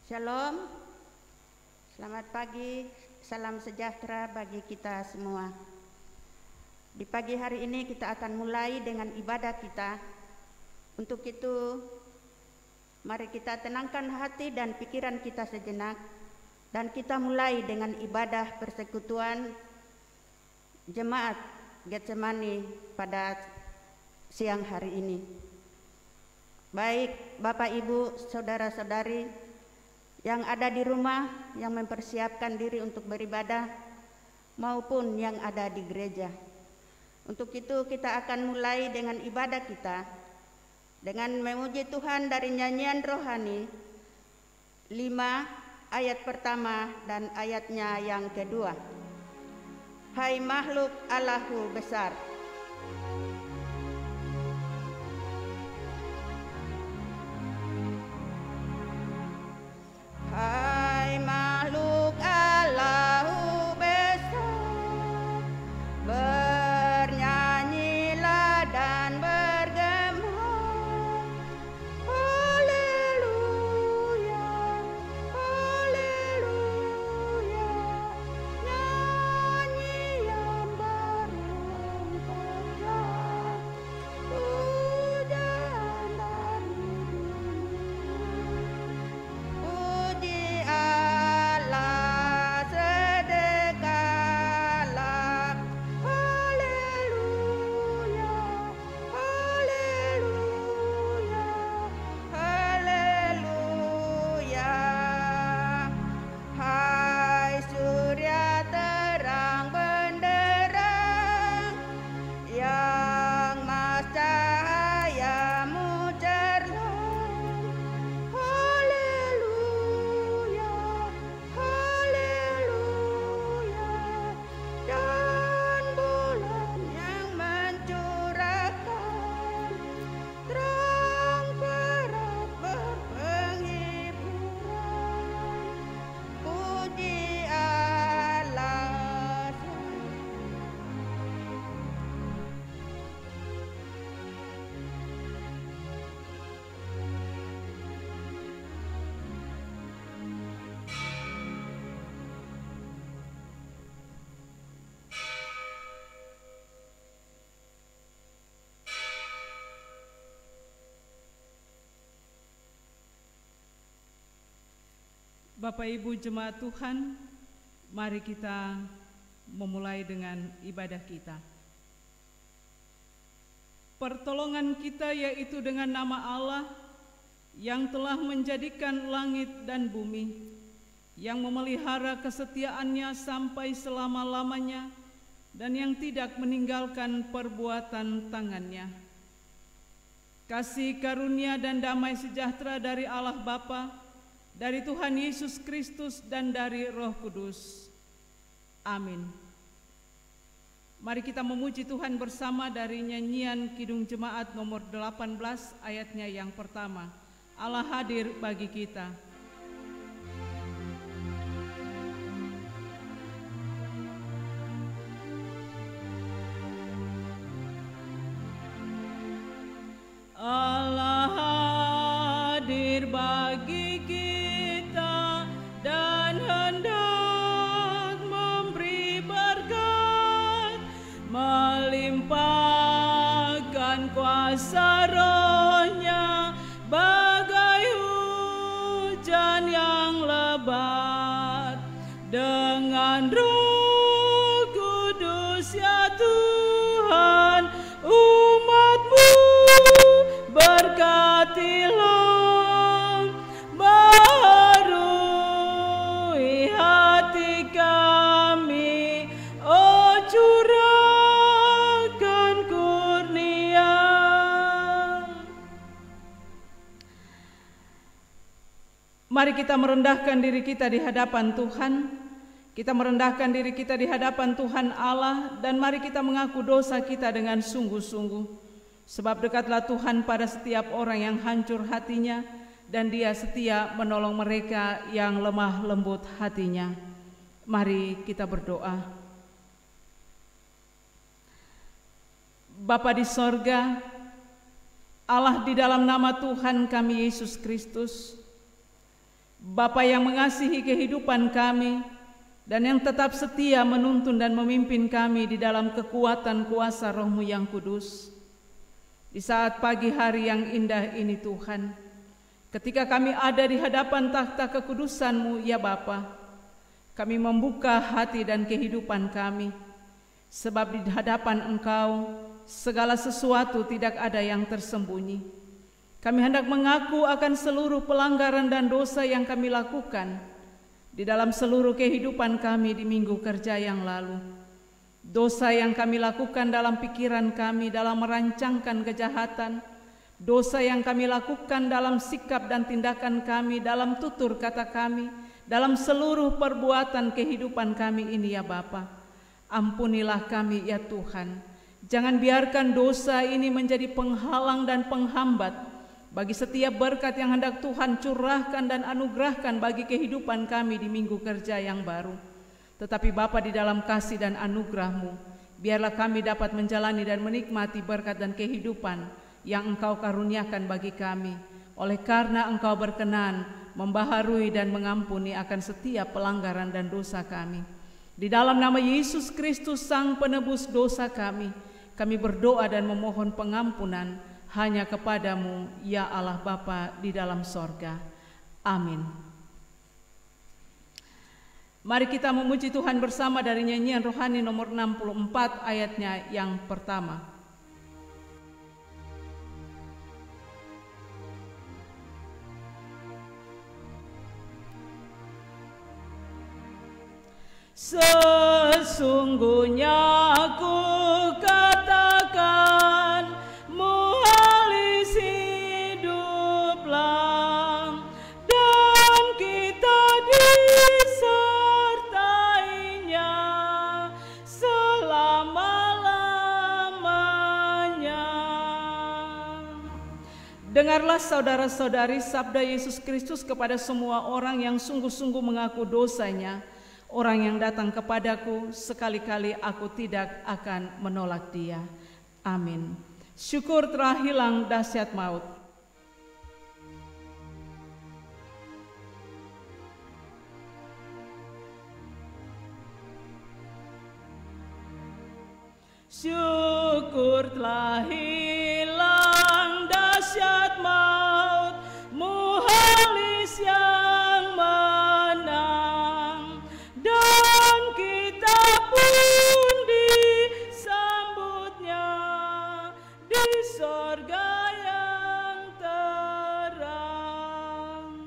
Shalom, selamat pagi, salam sejahtera bagi kita semua. Di pagi hari ini kita akan mulai dengan ibadah kita. Untuk itu, mari kita tenangkan hati dan pikiran kita sejenak, dan kita mulai dengan ibadah persekutuan Jemaat Getsemani pada siang hari ini. Baik Bapak Ibu, saudara-saudari yang ada di rumah, yang mempersiapkan diri untuk beribadah, maupun yang ada di gereja. Untuk itu kita akan mulai dengan ibadah kita dengan memuji Tuhan dari nyanyian rohani 5 ayat pertama dan ayatnya yang kedua. Hai makhluk Allahu besar. Hai makhluk Allahu besar, bernyanyilah dan bergema, haleluya, haleluya, nyanyi yang berempat, pujian dari puji Allah sedekala, haleluya, haleluya, haleluya. Hai surya terang benderang, yang mas cahayamu cerlang, haleluya, haleluya. Dan bulan yang mencurahkan terang perak berpenghiburan, puji Allah. Bapak Ibu jemaat Tuhan, mari kita memulai dengan ibadah kita. Pertolongan kita yaitu dengan nama Allah yang telah menjadikan langit dan bumi, yang memelihara kesetiaannya sampai selama-lamanya, dan yang tidak meninggalkan perbuatan tangannya. Kasih karunia dan damai sejahtera dari Allah Bapa, dari Tuhan Yesus Kristus, dan dari Roh Kudus. Amin. Mari kita memuji Tuhan bersama dari nyanyian Kidung Jemaat nomor 18 ayatnya yang pertama. Allah hadir bagi kita. Allah hadir bagi kita dan hendak memberi berkat, melimpahkan kuasa Roh-Nya bagai hujan yang lebat. Dengan Roh Kudus ya Tuhan, umat-Mu berkatilah, baharui hati kami, oh curahkan kurnia. Mari kita merendahkan diri kita di hadapan Tuhan. Kita merendahkan diri kita di hadapan Tuhan Allah, dan mari kita mengaku dosa kita dengan sungguh-sungguh. Sebab dekatlah Tuhan pada setiap orang yang hancur hatinya, dan Dia setia menolong mereka yang lemah lembut hatinya. Mari kita berdoa. Bapa di sorga, Allah di dalam nama Tuhan kami Yesus Kristus, Bapa yang mengasihi kehidupan kami dan yang tetap setia menuntun dan memimpin kami di dalam kekuatan kuasa Roh-Mu yang kudus. Di saat pagi hari yang indah ini Tuhan, ketika kami ada di hadapan takhta kekudusan-Mu ya Bapa, kami membuka hati dan kehidupan kami, sebab di hadapan Engkau segala sesuatu tidak ada yang tersembunyi. Kami hendak mengaku akan seluruh pelanggaran dan dosa yang kami lakukan di dalam seluruh kehidupan kami di minggu kerja yang lalu. Dosa yang kami lakukan dalam pikiran kami dalam merancangkan kejahatan, dosa yang kami lakukan dalam sikap dan tindakan kami, dalam tutur kata kami, dalam seluruh perbuatan kehidupan kami ini ya Bapa. Ampunilah kami ya Tuhan. Jangan biarkan dosa ini menjadi penghalang dan penghambat bagi setiap berkat yang hendak Tuhan curahkan dan anugerahkan bagi kehidupan kami di minggu kerja yang baru. Tetapi Bapa, di dalam kasih dan anugerah-Mu, biarlah kami dapat menjalani dan menikmati berkat dan kehidupan yang Engkau karuniakan bagi kami, oleh karena Engkau berkenan membaharui dan mengampuni akan setiap pelanggaran dan dosa kami. Di dalam nama Yesus Kristus, Sang Penebus dosa kami berdoa dan memohon pengampunan hanya kepadamu, ya Allah Bapa di dalam sorga. Amin. Mari kita memuji Tuhan bersama dari nyanyian rohani nomor 64 ayatnya yang pertama. Sesungguhnya aku katakan, muhalis hiduplah, dan kita disertainya selama-lamanya. Dengarlah saudara-saudari sabda Yesus Kristus kepada semua orang yang sungguh-sungguh mengaku dosanya. Orang yang datang kepadaku, sekali-kali aku tidak akan menolak dia. Amin. Syukur telah hilang dahsyat maut. Syukur telah hilang dahsyat maut, muhalis yang menang, dan kita pun disambutnya di sorga yang terang.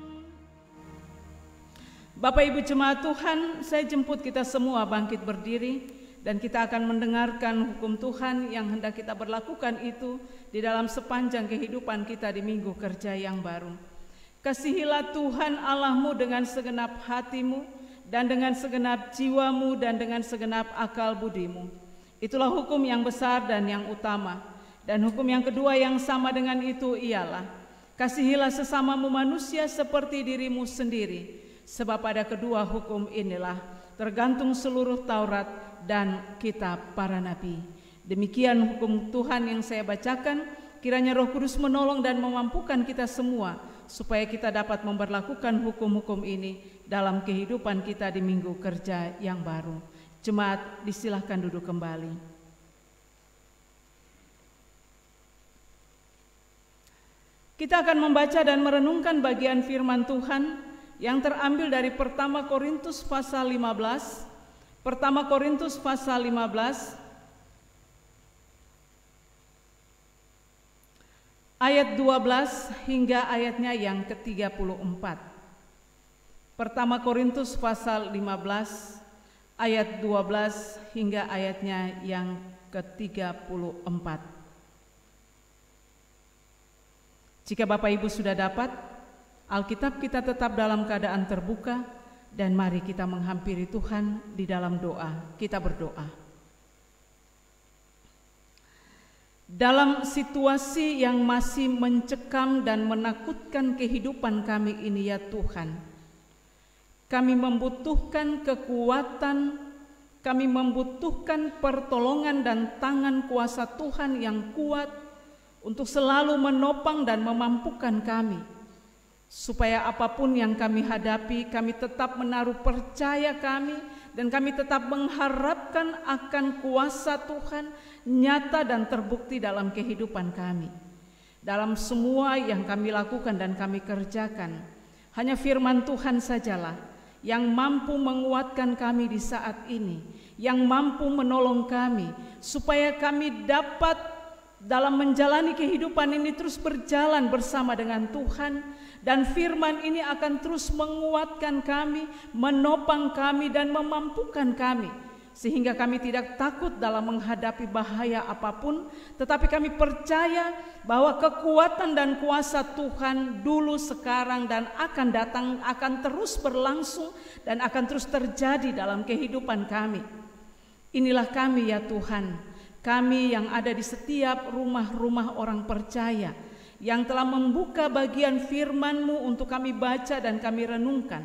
Bapak Ibu jemaat Tuhan, saya jemput kita semua bangkit berdiri, dan kita akan mendengarkan hukum Tuhan yang hendak kita berlakukan itu di dalam sepanjang kehidupan kita di minggu kerja yang baru. Kasihilah Tuhan Allahmu dengan segenap hatimu, dan dengan segenap jiwamu, dan dengan segenap akal budimu. Itulah hukum yang besar dan yang utama. Dan hukum yang kedua yang sama dengan itu ialah, kasihilah sesamamu manusia seperti dirimu sendiri. Sebab pada kedua hukum inilah tergantung seluruh Taurat dan kitab para nabi. Demikian hukum Tuhan yang saya bacakan. Kiranya Roh Kudus menolong dan memampukan kita semua supaya kita dapat memberlakukan hukum-hukum ini dalam kehidupan kita di minggu kerja yang baru. Jemaat, disilahkan duduk kembali. Kita akan membaca dan merenungkan bagian firman Tuhan yang terambil dari Pertama Korintus pasal 15. Pertama Korintus pasal 15 ayat 12 hingga ayatnya yang ke-34. Pertama Korintus pasal 15 ayat 12 hingga ayatnya yang ke-34. Jika Bapak Ibu sudah dapat, Alkitab kita tetap dalam keadaan terbuka, dan mari kita menghampiri Tuhan di dalam doa. Kita berdoa. Dalam situasi yang masih mencekam dan menakutkan kehidupan kami ini ya Tuhan, kami membutuhkan kekuatan, kami membutuhkan pertolongan dan tangan kuasa Tuhan yang kuat untuk selalu menopang dan memampukan kami, supaya apapun yang kami hadapi, kami tetap menaruh percaya kami, dan kami tetap mengharapkan akan kuasa Tuhan nyata dan terbukti dalam kehidupan kami. Dalam semua yang kami lakukan dan kami kerjakan, hanya firman Tuhan sajalah yang mampu menguatkan kami di saat ini, yang mampu menolong kami, supaya kami dapat dalam menjalani kehidupan ini terus berjalan bersama dengan Tuhan. Dan firman ini akan terus menguatkan kami, menopang kami, dan memampukan kami, sehingga kami tidak takut dalam menghadapi bahaya apapun, tetapi kami percaya bahwa kekuatan dan kuasa Tuhan dulu, sekarang, dan akan datang akan terus berlangsung dan akan terus terjadi dalam kehidupan kami. Inilah kami ya Tuhan, kami yang ada di setiap rumah-rumah orang percaya, yang telah membuka bagian firman-Mu untuk kami baca dan kami renungkan.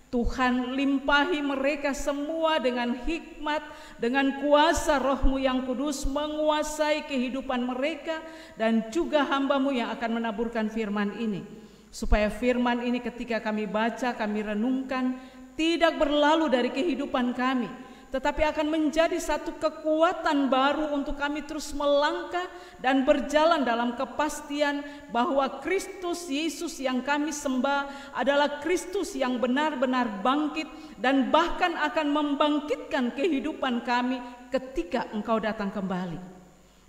Tuhan, limpahi mereka semua dengan hikmat, dengan kuasa Roh-Mu yang kudus menguasai kehidupan mereka, dan juga hamba-Mu yang akan menaburkan firman ini, supaya firman ini ketika kami baca, kami renungkan, tidak berlalu dari kehidupan kami, tetapi akan menjadi satu kekuatan baru untuk kami terus melangkah dan berjalan dalam kepastian bahwa Kristus Yesus yang kami sembah adalah Kristus yang benar-benar bangkit dan bahkan akan membangkitkan kehidupan kami ketika Engkau datang kembali.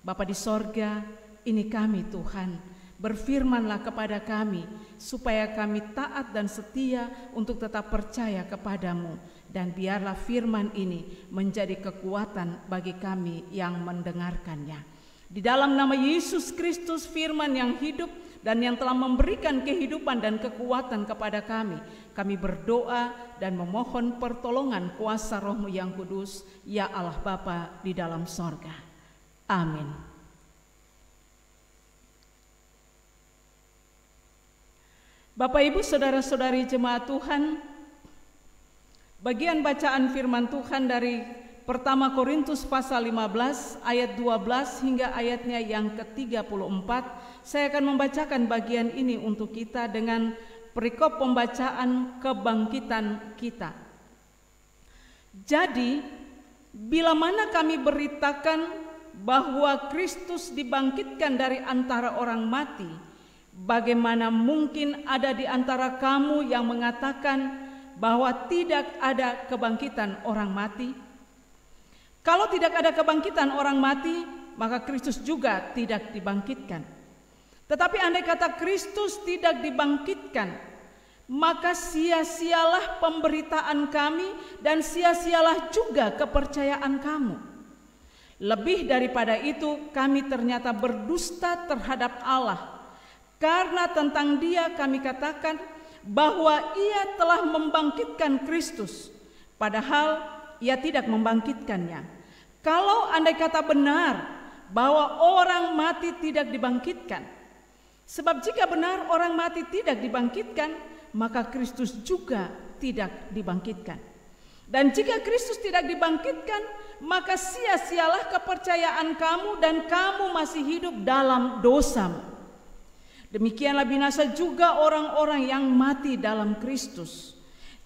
Bapa di sorga, ini kami Tuhan, berfirmanlah kepada kami supaya kami taat dan setia untuk tetap percaya kepadamu. Dan biarlah firman ini menjadi kekuatan bagi kami yang mendengarkannya. Di dalam nama Yesus Kristus, firman yang hidup dan yang telah memberikan kehidupan dan kekuatan kepada kami, kami berdoa dan memohon pertolongan kuasa Roh-Mu yang kudus, ya Allah Bapa di dalam sorga. Amin. Bapak, Ibu, saudara-saudari jemaat Tuhan, bagian bacaan firman Tuhan dari pertama Korintus pasal 15 ayat 12 hingga ayatnya yang ke-34. Saya akan membacakan bagian ini untuk kita dengan perikop pembacaan kebangkitan kita. Jadi, bila mana kami beritakan bahwa Kristus dibangkitkan dari antara orang mati, bagaimana mungkin ada di antara kamu yang mengatakan bahwa tidak ada kebangkitan orang mati? Kalau tidak ada kebangkitan orang mati, maka Kristus juga tidak dibangkitkan. Tetapi andai kata Kristus tidak dibangkitkan, maka sia-sialah pemberitaan kami dan sia-sialah juga kepercayaan kamu. Lebih daripada itu, kami ternyata berdusta terhadap Allah, karena tentang Dia kami katakan bahwa Ia telah membangkitkan Kristus, padahal Ia tidak membangkitkannya. Kalau andai kata benar bahwa orang mati tidak dibangkitkan, sebab jika benar orang mati tidak dibangkitkan, maka Kristus juga tidak dibangkitkan. Dan jika Kristus tidak dibangkitkan, maka sia-sialah kepercayaan kamu dan kamu masih hidup dalam dosamu. Demikianlah binasa juga orang-orang yang mati dalam Kristus.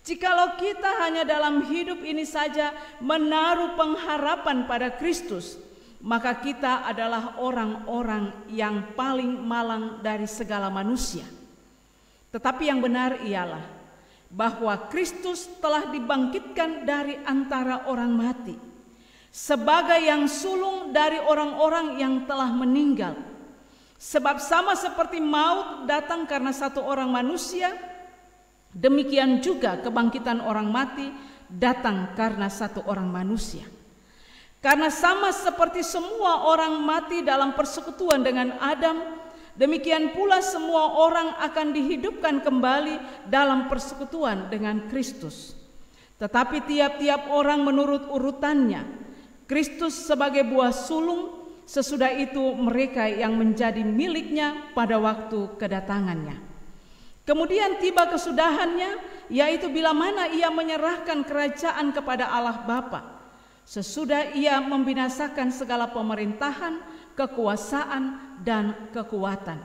Jikalau kita hanya dalam hidup ini saja menaruh pengharapan pada Kristus, maka kita adalah orang-orang yang paling malang dari segala manusia. Tetapi yang benar ialah bahwa Kristus telah dibangkitkan dari antara orang mati, sebagai yang sulung dari orang-orang yang telah meninggal. Sebab sama seperti maut datang karena satu orang manusia, demikian juga kebangkitan orang mati datang karena satu orang manusia. Karena sama seperti semua orang mati dalam persekutuan dengan Adam, demikian pula semua orang akan dihidupkan kembali dalam persekutuan dengan Kristus. Tetapi tiap-tiap orang menurut urutannya, Kristus sebagai buah sulung, sesudah itu mereka yang menjadi miliknya pada waktu kedatangannya. Kemudian tiba kesudahannya, yaitu bila mana Ia menyerahkan kerajaan kepada Allah Bapa, sesudah Ia membinasakan segala pemerintahan, kekuasaan, dan kekuatan.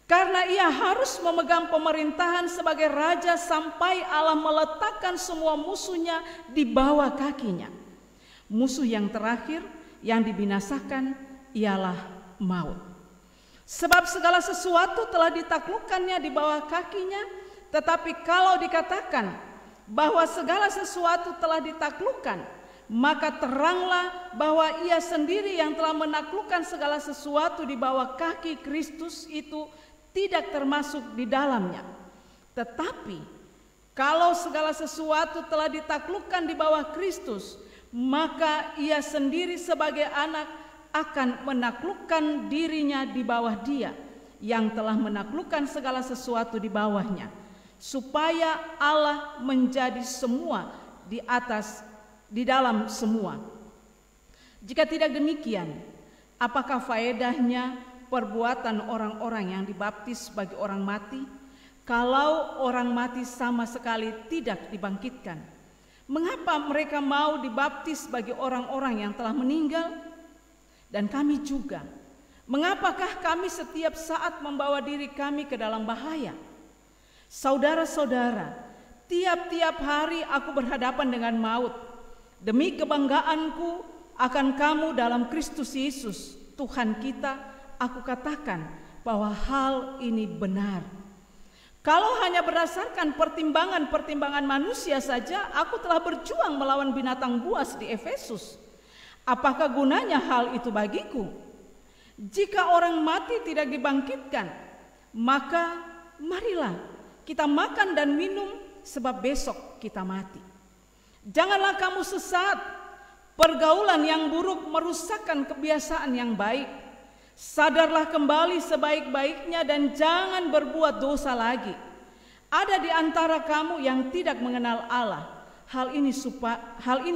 Karena ia harus memegang pemerintahan sebagai raja sampai Allah meletakkan semua musuhnya di bawah kakinya. Musuh yang terakhir yang dibinasakan ialah maut. Sebab segala sesuatu telah ditaklukkannya di bawah kakinya, tetapi kalau dikatakan bahwa segala sesuatu telah ditaklukkan, maka teranglah bahwa ia sendiri yang telah menaklukkan segala sesuatu di bawah kaki Kristus itu tidak termasuk di dalamnya. Tetapi kalau segala sesuatu telah ditaklukkan di bawah Kristus, maka ia sendiri sebagai anak akan menaklukkan dirinya di bawah Dia yang telah menaklukkan segala sesuatu di bawahnya, supaya Allah menjadi semua di atas, di dalam semua. Jika tidak demikian, apakah faedahnya perbuatan orang-orang yang dibaptis bagi orang mati, kalau orang mati sama sekali tidak dibangkitkan? Mengapa mereka mau dibaptis bagi orang-orang yang telah meninggal? Dan kami juga, mengapakah kami setiap saat membawa diri kami ke dalam bahaya? Saudara-saudara, tiap-tiap hari aku berhadapan dengan maut. Demi kebanggaanku akan kamu dalam Kristus Yesus, Tuhan kita, aku katakan bahwa hal ini benar. Kalau hanya berdasarkan pertimbangan-pertimbangan manusia saja, aku telah berjuang melawan binatang buas di Efesus. Apakah gunanya hal itu bagiku? Jika orang mati tidak dibangkitkan, maka marilah kita makan dan minum, sebab besok kita mati. Janganlah kamu sesat. Pergaulan yang buruk merusakkan kebiasaan yang baik. Sadarlah kembali sebaik-baiknya dan jangan berbuat dosa lagi. Ada di antara kamu yang tidak mengenal Allah. Hal ini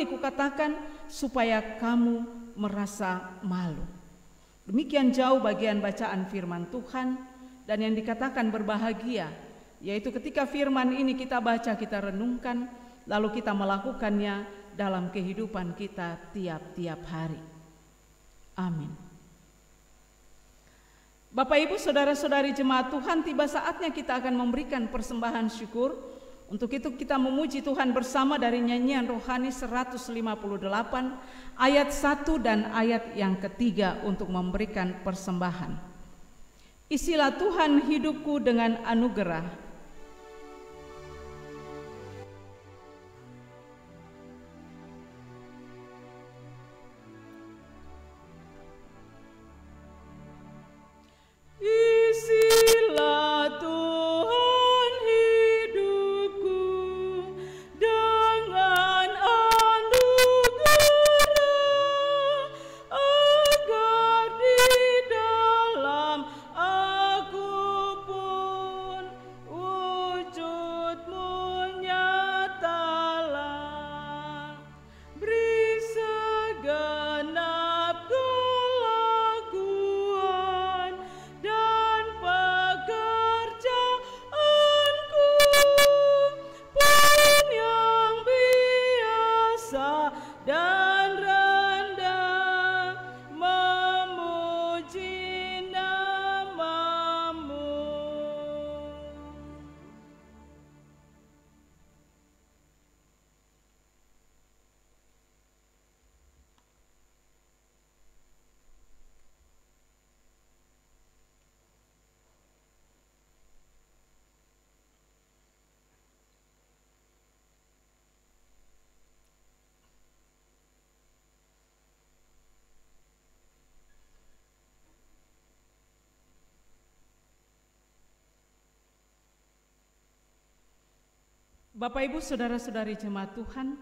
kukatakan supaya kamu merasa malu. Demikian jauh bagian bacaan firman Tuhan, dan yang dikatakan berbahagia, yaitu ketika firman ini kita baca, kita renungkan, lalu kita melakukannya dalam kehidupan kita tiap-tiap hari. Amin. Bapak, Ibu, saudara-saudari jemaat Tuhan, tiba saatnya kita akan memberikan persembahan syukur. Untuk itu kita memuji Tuhan bersama dari nyanyian rohani 158 ayat 1 dan ayat yang ketiga untuk memberikan persembahan. Isilah Tuhan hidupku dengan anugerah. Isilah Tuhan hidupku dengan anugerah, agar di dalam aku pun wujud-Mu nyatalah. Beri segenap kelakuan dan pekerjaanku pun yang biasa dan rendah memuji nama-Mu. Bapak, Ibu, saudara-saudari jemaat Tuhan,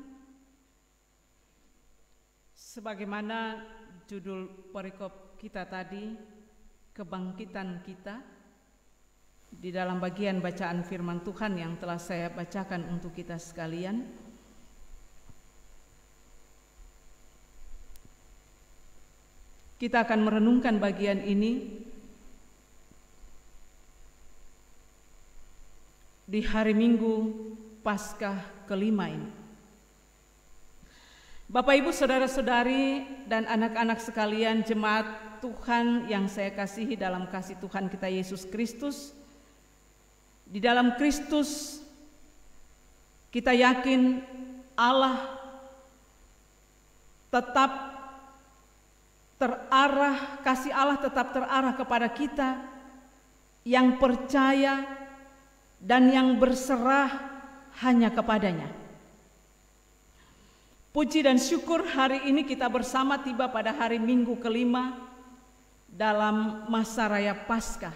sebagaimana judul perikop kita tadi, kebangkitan kita, di dalam bagian bacaan firman Tuhan yang telah saya bacakan untuk kita sekalian, kita akan merenungkan bagian ini di hari Minggu Paskah kelima ini. Bapak, Ibu, saudara-saudari dan anak-anak sekalian jemaat Tuhan yang saya kasihi dalam kasih Tuhan kita Yesus Kristus, di dalam Kristus kita yakin Allah tetap terarah, kasih Allah tetap terarah kepada kita yang percaya dan yang berserah hanya kepadanya. Puji dan syukur hari ini kita bersama tiba pada hari Minggu kelima dalam masa raya Paskah.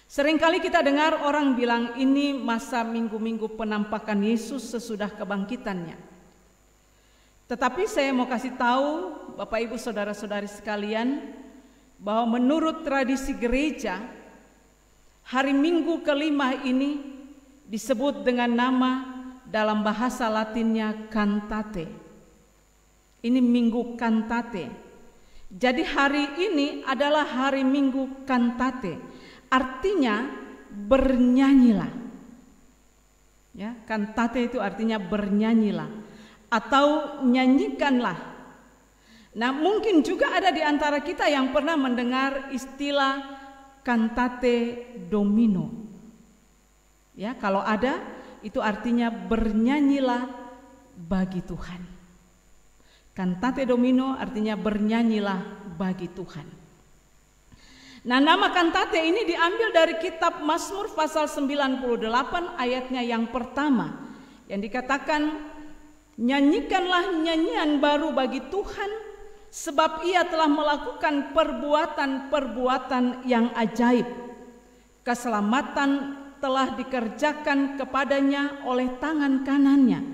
Seringkali kita dengar orang bilang ini masa minggu-minggu penampakan Yesus sesudah kebangkitannya. Tetapi saya mau kasih tahu Bapak Ibu Saudara-saudari sekalian bahwa menurut tradisi gereja hari Minggu kelima ini disebut dengan nama dalam bahasa Latinnya Cantate. Ini Minggu Cantate. Jadi hari ini adalah hari Minggu Cantate. Artinya bernyanyilah. Ya, Cantate itu artinya bernyanyilah atau nyanyikanlah. Nah, mungkin juga ada di antara kita yang pernah mendengar istilah Cantate Domino. Ya, kalau ada, itu artinya bernyanyilah bagi Tuhan. Cantate Domino artinya bernyanyilah bagi Tuhan. Nah, nama cantate ini diambil dari kitab Mazmur pasal 98 ayatnya yang pertama, yang dikatakan, nyanyikanlah nyanyian baru bagi Tuhan, sebab Ia telah melakukan perbuatan-perbuatan yang ajaib. Keselamatan telah dikerjakan kepadanya oleh tangan kanannya,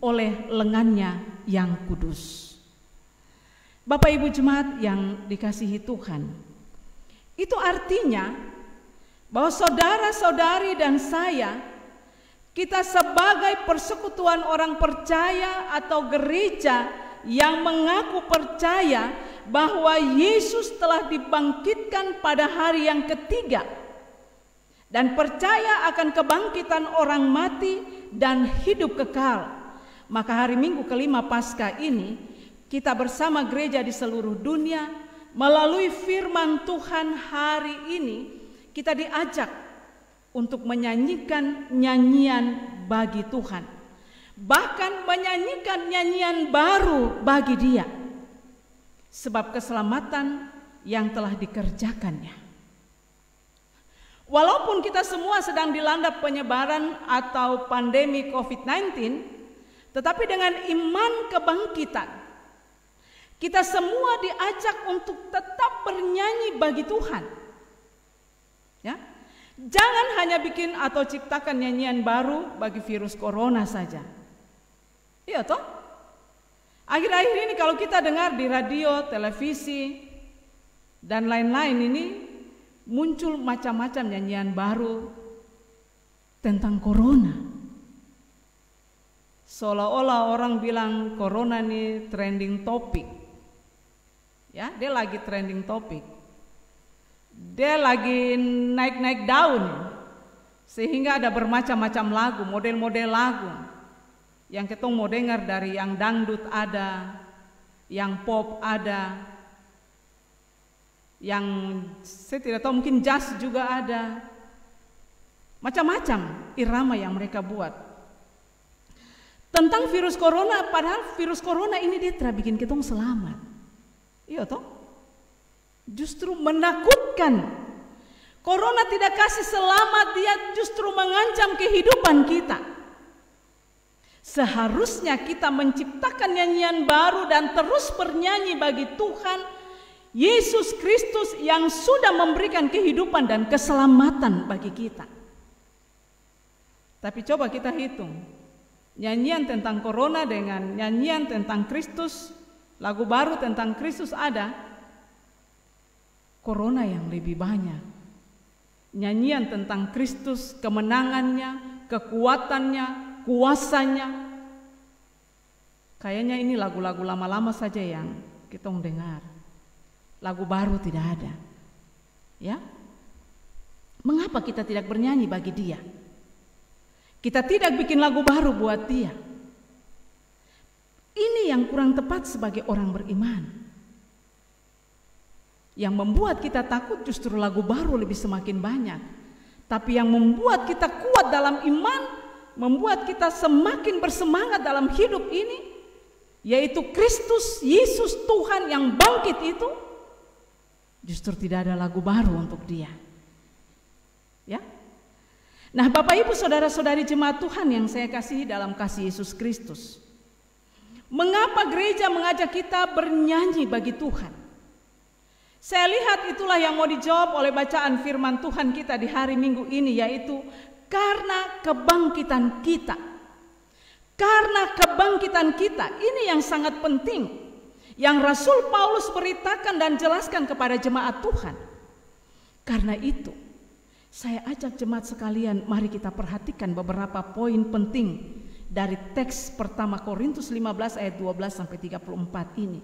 oleh lengannya yang kudus. Bapak Ibu Jemaat yang dikasihi Tuhan, itu artinya bahwa saudara-saudari dan saya, kita sebagai persekutuan orang percaya atau gereja yang mengaku percaya bahwa Yesus telah dibangkitkan pada hari yang ketiga dan percaya akan kebangkitan orang mati dan hidup kekal, maka hari Minggu kelima Paskah ini kita bersama gereja di seluruh dunia melalui firman Tuhan hari ini kita diajak untuk menyanyikan nyanyian bagi Tuhan, bahkan menyanyikan nyanyian baru bagi Dia, sebab keselamatan yang telah dikerjakannya. Walaupun kita semua sedang dilanda penyebaran atau pandemi COVID-19, tetapi dengan iman kebangkitan, kita semua diajak untuk tetap bernyanyi bagi Tuhan. Ya, jangan hanya bikin atau ciptakan nyanyian baru bagi virus corona saja. Iya toh? Akhir-akhir ini kalau kita dengar di radio, televisi, dan lain-lain ini, muncul macam-macam nyanyian baru tentang corona. Seolah-olah orang bilang corona ini trending topik. Ya, dia lagi trending topik. Dia lagi naik-naik daun. Sehingga ada bermacam-macam lagu, model-model lagu. Yang kita mau dengar dari yang dangdut ada, yang pop ada, yang saya tidak tahu mungkin jazz juga ada, macam-macam irama yang mereka buat tentang virus corona. Padahal virus corona ini dia tidak bikin kita selamat, iya toh, justru menakutkan. Corona tidak kasih selamat, dia justru mengancam kehidupan kita. Seharusnya kita menciptakan nyanyian baru dan terus bernyanyi bagi Tuhan Yesus Kristus yang sudah memberikan kehidupan dan keselamatan bagi kita. Tapi coba kita hitung, nyanyian tentang corona dengan nyanyian tentang Kristus, lagu baru tentang Kristus ada, corona yang lebih banyak. Nyanyian tentang Kristus, kemenangannya, kekuatannya, kuasanya. Kayaknya ini lagu-lagu lama-lama saja yang kita dengar. Lagu baru tidak ada. Ya. Mengapa kita tidak bernyanyi bagi Dia? Kita tidak bikin lagu baru buat Dia. Ini yang kurang tepat sebagai orang beriman. Yang membuat kita takut justru lagu baru lebih semakin banyak. Tapi yang membuat kita kuat dalam iman, membuat kita semakin bersemangat dalam hidup ini, yaitu Kristus Yesus Tuhan yang bangkit itu, justru tidak ada lagu baru untuk dia. Ya. Nah, Bapak Ibu saudara-saudari jemaat Tuhan yang saya kasihi dalam kasih Yesus Kristus, mengapa gereja mengajak kita bernyanyi bagi Tuhan? Saya lihat itulah yang mau dijawab oleh bacaan firman Tuhan kita di hari Minggu ini, yaitu karena kebangkitan kita. Karena kebangkitan kita, ini yang sangat penting, yang Rasul Paulus beritakan dan jelaskan kepada jemaat Tuhan. Karena itu, saya ajak jemaat sekalian, mari kita perhatikan beberapa poin penting dari teks pertama Korintus 15 ayat 12 sampai 34 ini.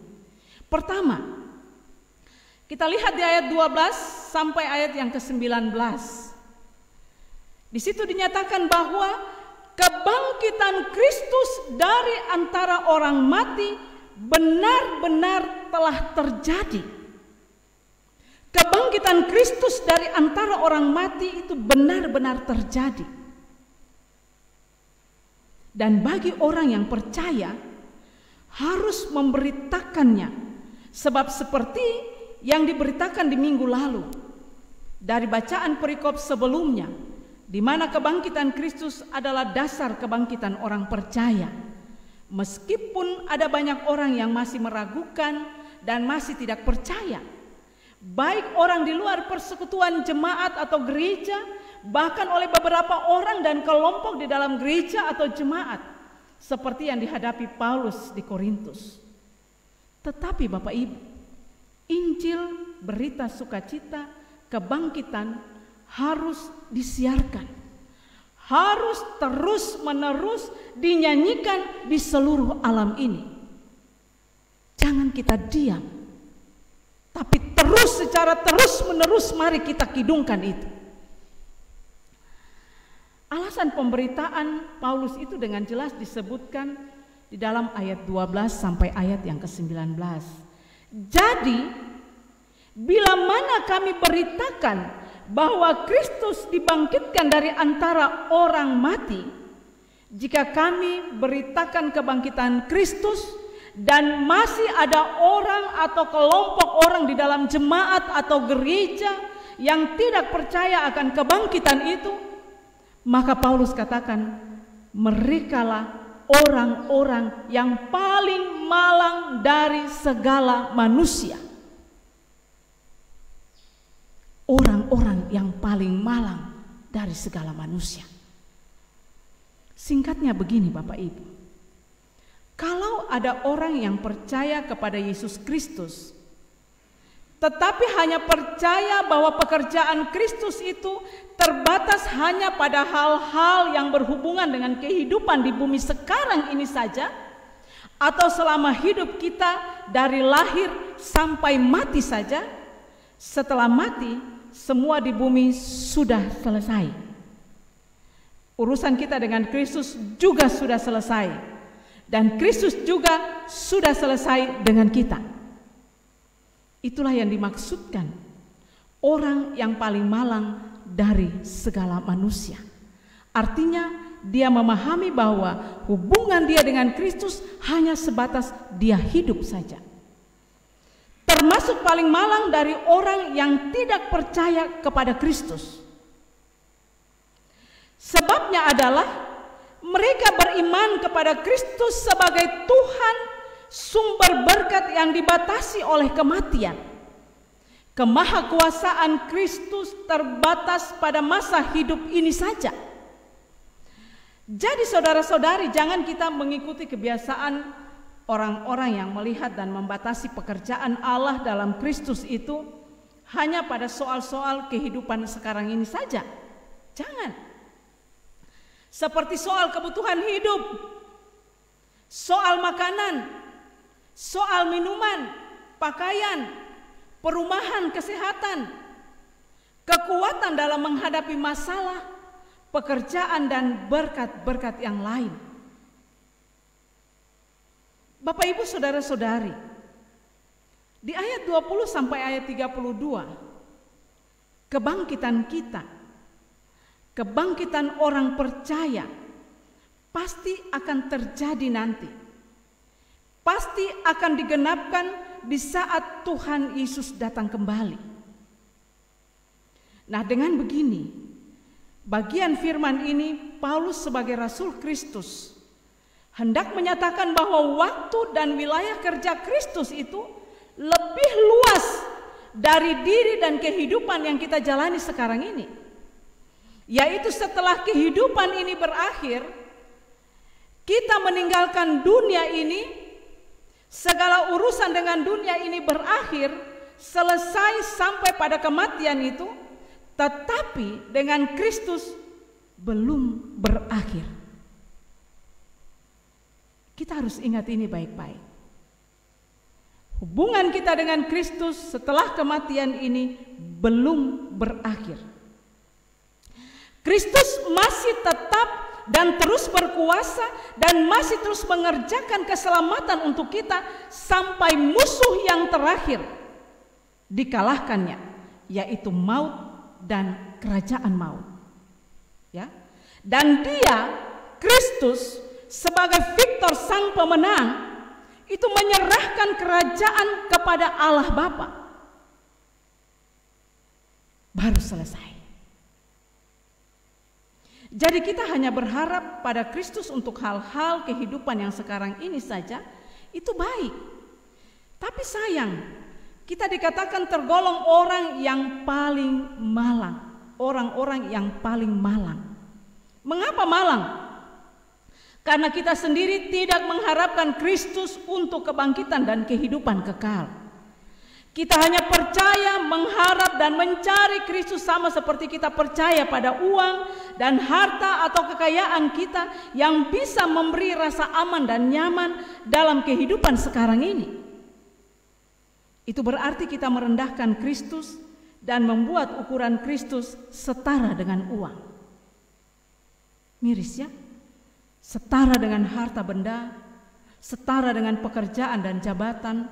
Pertama, kita lihat di ayat 12 sampai ayat yang ke-19. Di situ dinyatakan bahwa kebangkitan Kristus dari antara orang mati benar-benar telah terjadi. Kebangkitan Kristus dari antara orang mati itu benar-benar terjadi. Dan bagi orang yang percaya harus memberitakannya, sebab seperti yang diberitakan di minggu lalu dari bacaan perikop sebelumnya, di mana kebangkitan Kristus adalah dasar kebangkitan orang percaya. Meskipun ada banyak orang yang masih meragukan dan masih tidak percaya, baik orang di luar persekutuan jemaat atau gereja, bahkan oleh beberapa orang dan kelompok di dalam gereja atau jemaat, seperti yang dihadapi Paulus di Korintus. Tetapi Bapak Ibu, Injil berita sukacita kebangkitan harus disiarkan, harus terus-menerus dinyanyikan di seluruh alam ini. Jangan kita diam, tapi secara terus-menerus mari kita kidungkan itu. Alasan pemberitaan Paulus itu dengan jelas disebutkan di dalam ayat 12 sampai ayat yang ke-19. Jadi, bila mana kami beritakan bahwa Kristus dibangkitkan dari antara orang mati, jika kami beritakan kebangkitan Kristus dan masih ada orang atau kelompok orang di dalam jemaat atau gereja yang tidak percaya akan kebangkitan itu, maka Paulus katakan, merekalah orang-orang yang paling malang dari segala manusia. Orang-orang yang paling malang dari segala manusia. Singkatnya begini Bapak Ibu, kalau ada orang yang percaya kepada Yesus Kristus, tetapi hanya percaya bahwa pekerjaan Kristus itu terbatas hanya pada hal-hal yang berhubungan dengan kehidupan di bumi sekarang ini saja, atau selama hidup kita dari lahir sampai mati saja, setelah mati semua di bumi sudah selesai. Urusan kita dengan Kristus juga sudah selesai, dan Kristus juga sudah selesai dengan kita. Itulah yang dimaksudkan orang yang paling malang dari segala manusia. Artinya dia memahami bahwa hubungan dia dengan Kristus hanya sebatas dia hidup saja. Termasuk paling malang dari orang yang tidak percaya kepada Kristus. Sebabnya adalah mereka beriman kepada Kristus sebagai Tuhan, sumber berkat yang dibatasi oleh kematian. Kemahakuasaan Kristus terbatas pada masa hidup ini saja. Jadi saudara-saudari, jangan kita mengikuti kebiasaan orang-orang yang melihat dan membatasi pekerjaan Allah dalam Kristus itu hanya pada soal-soal kehidupan sekarang ini saja. Jangan. Seperti soal kebutuhan hidup, soal makanan, soal minuman, pakaian, perumahan, kesehatan, kekuatan dalam menghadapi masalah, pekerjaan dan berkat-berkat yang lain. Bapak Ibu saudara-saudari, Di ayat 20 sampai ayat 32, kebangkitan kita, kebangkitan orang percaya pasti akan terjadi nanti. Pasti akan digenapkan di saat Tuhan Yesus datang kembali. Nah, dengan begini, bagian firman ini Paulus sebagai Rasul Kristus hendak menyatakan bahwa waktu dan wilayah kerja Kristus itu lebih luas dari diri dan kehidupan yang kita jalani sekarang ini. Yaitu setelah kehidupan ini berakhir, kita meninggalkan dunia ini, segala urusan dengan dunia ini berakhir, selesai sampai pada kematian itu, tetapi dengan Kristus belum berakhir. Kita harus ingat ini baik-baik. Hubungan kita dengan Kristus setelah kematian ini belum berakhir. Kristus masih tetap dan terus berkuasa dan masih terus mengerjakan keselamatan untuk kita sampai musuh yang terakhir dikalahkannya, yaitu maut dan kerajaan maut. Ya. Dan Dia, Kristus, sebagai Victor sang pemenang, itu menyerahkan kerajaan kepada Allah Bapa. Baru selesai. Jadi kita hanya berharap pada Kristus untuk hal-hal kehidupan yang sekarang ini saja, itu baik. Tapi sayang, kita dikatakan tergolong orang yang paling malang. Orang-orang yang paling malang. Mengapa malang? Karena kita sendiri tidak mengharapkan Kristus untuk kebangkitan dan kehidupan kekal. Kita hanya percaya, mengharap dan mencari Kristus sama seperti kita percaya pada uang dan harta atau kekayaan kita yang bisa memberi rasa aman dan nyaman dalam kehidupan sekarang ini. Itu berarti kita merendahkan Kristus dan membuat ukuran Kristus setara dengan uang. Miris ya? Setara dengan harta benda, setara dengan pekerjaan dan jabatan,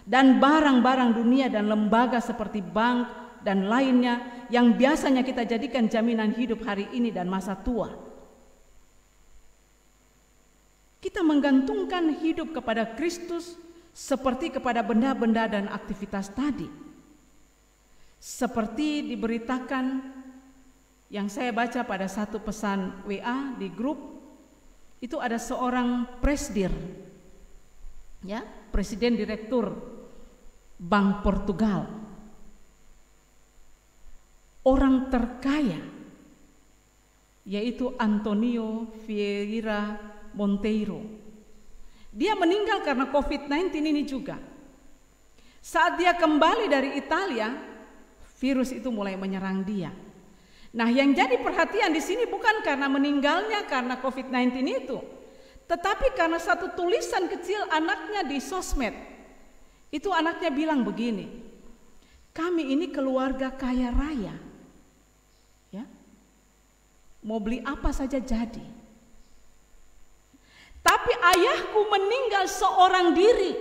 dan barang-barang dunia dan lembaga seperti bank dan lainnya yang biasanya kita jadikan jaminan hidup hari ini dan masa tua. Kita menggantungkan hidup kepada Kristus seperti kepada benda-benda dan aktivitas tadi. Seperti diberitakan yang saya baca pada satu pesan WA di grup, itu ada seorang presdir, ya, presiden direktur Bank Portugal, orang terkaya, yaitu Antonio Vieira Monteiro. Dia meninggal karena COVID-19 ini juga. Saat dia kembali dari Italia, virus itu mulai menyerang dia. Nah, yang jadi perhatian di sini bukan karena meninggalnya karena COVID-19 itu, tetapi karena satu tulisan kecil anaknya di sosmed. Itu anaknya bilang begini, kami ini keluarga kaya raya, ya, mau beli apa saja jadi. Tapi ayahku meninggal seorang diri,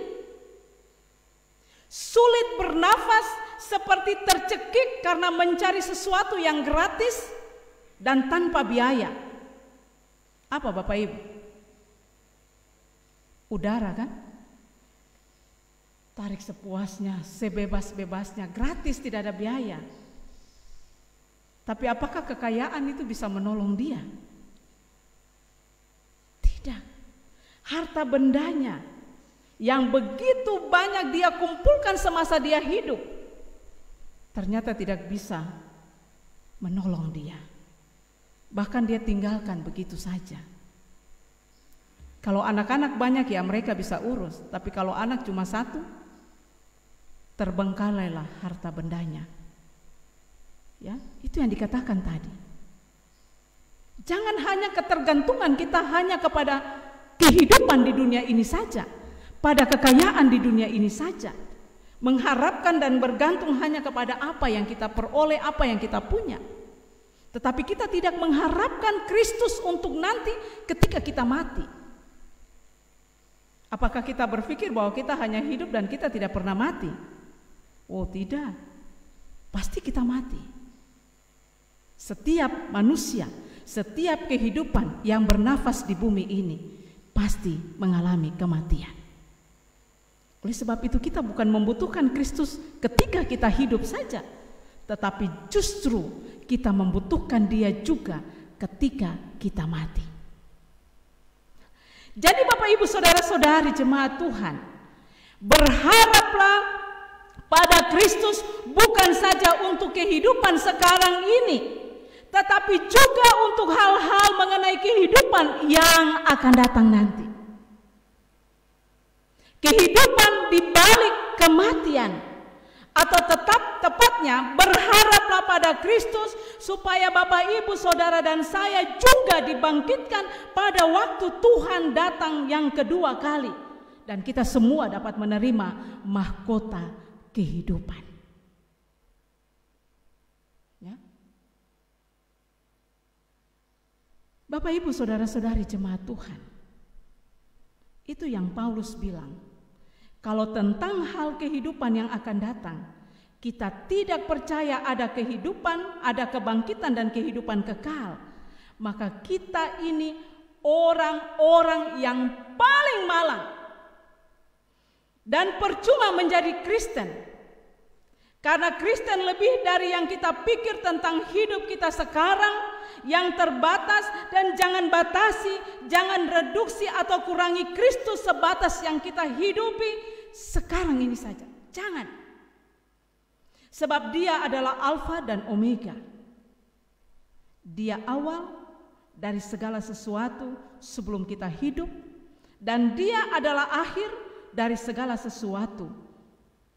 sulit bernafas, seperti tercekik karena mencari sesuatu yang gratis dan tanpa biaya. Apa Bapak Ibu? Udara kan? Tarik sepuasnya, sebebas-bebasnya, gratis, tidak ada biaya. Tapi apakah kekayaan itu bisa menolong dia? Tidak. Harta bendanya yang begitu banyak dia kumpulkan semasa dia hidup, ternyata tidak bisa menolong dia. Bahkan dia tinggalkan begitu saja. Kalau anak-anak banyak ya mereka bisa urus, tapi kalau anak cuma satu, terbengkalailah harta bendanya. Ya, itu yang dikatakan tadi. Jangan hanya ketergantungan kita hanya kepada kehidupan di dunia ini saja, pada kekayaan di dunia ini saja. Mengharapkan dan bergantung hanya kepada apa yang kita peroleh, apa yang kita punya. Tetapi kita tidak mengharapkan Kristus untuk nanti ketika kita mati. Apakah kita berpikir bahwa kita hanya hidup dan kita tidak pernah mati? Oh tidak, pasti kita mati. Setiap manusia, setiap kehidupan yang bernafas di bumi ini pasti mengalami kematian. Oleh sebab itu kita bukan membutuhkan Kristus ketika kita hidup saja, tetapi justru kita membutuhkan Dia juga ketika kita mati. Jadi Bapak Ibu Saudara-saudari jemaat Tuhan, berharaplah pada Kristus bukan saja untuk kehidupan sekarang ini, tetapi juga untuk hal-hal mengenai kehidupan yang akan datang nanti. Kehidupan di balik kematian, atau tepatnya berharaplah pada Kristus supaya Bapak Ibu Saudara dan saya juga dibangkitkan pada waktu Tuhan datang yang kedua kali, dan kita semua dapat menerima mahkota kehidupan. Ya. Bapak Ibu Saudara-saudari jemaat Tuhan, itu yang Paulus bilang. Kalau tentang hal kehidupan yang akan datang, kita tidak percaya ada kehidupan, ada kebangkitan dan kehidupan kekal, maka kita ini orang-orang yang paling malang. Dan percuma menjadi Kristen, karena Kristen lebih dari yang kita pikir tentang hidup kita sekarang yang terbatas, dan jangan batasi, jangan reduksi atau kurangi Kristus sebatas yang kita hidupi sekarang ini saja. Jangan. Sebab Dia adalah Alfa dan Omega. Dia awal dari segala sesuatu sebelum kita hidup, dan Dia adalah akhir dari segala sesuatu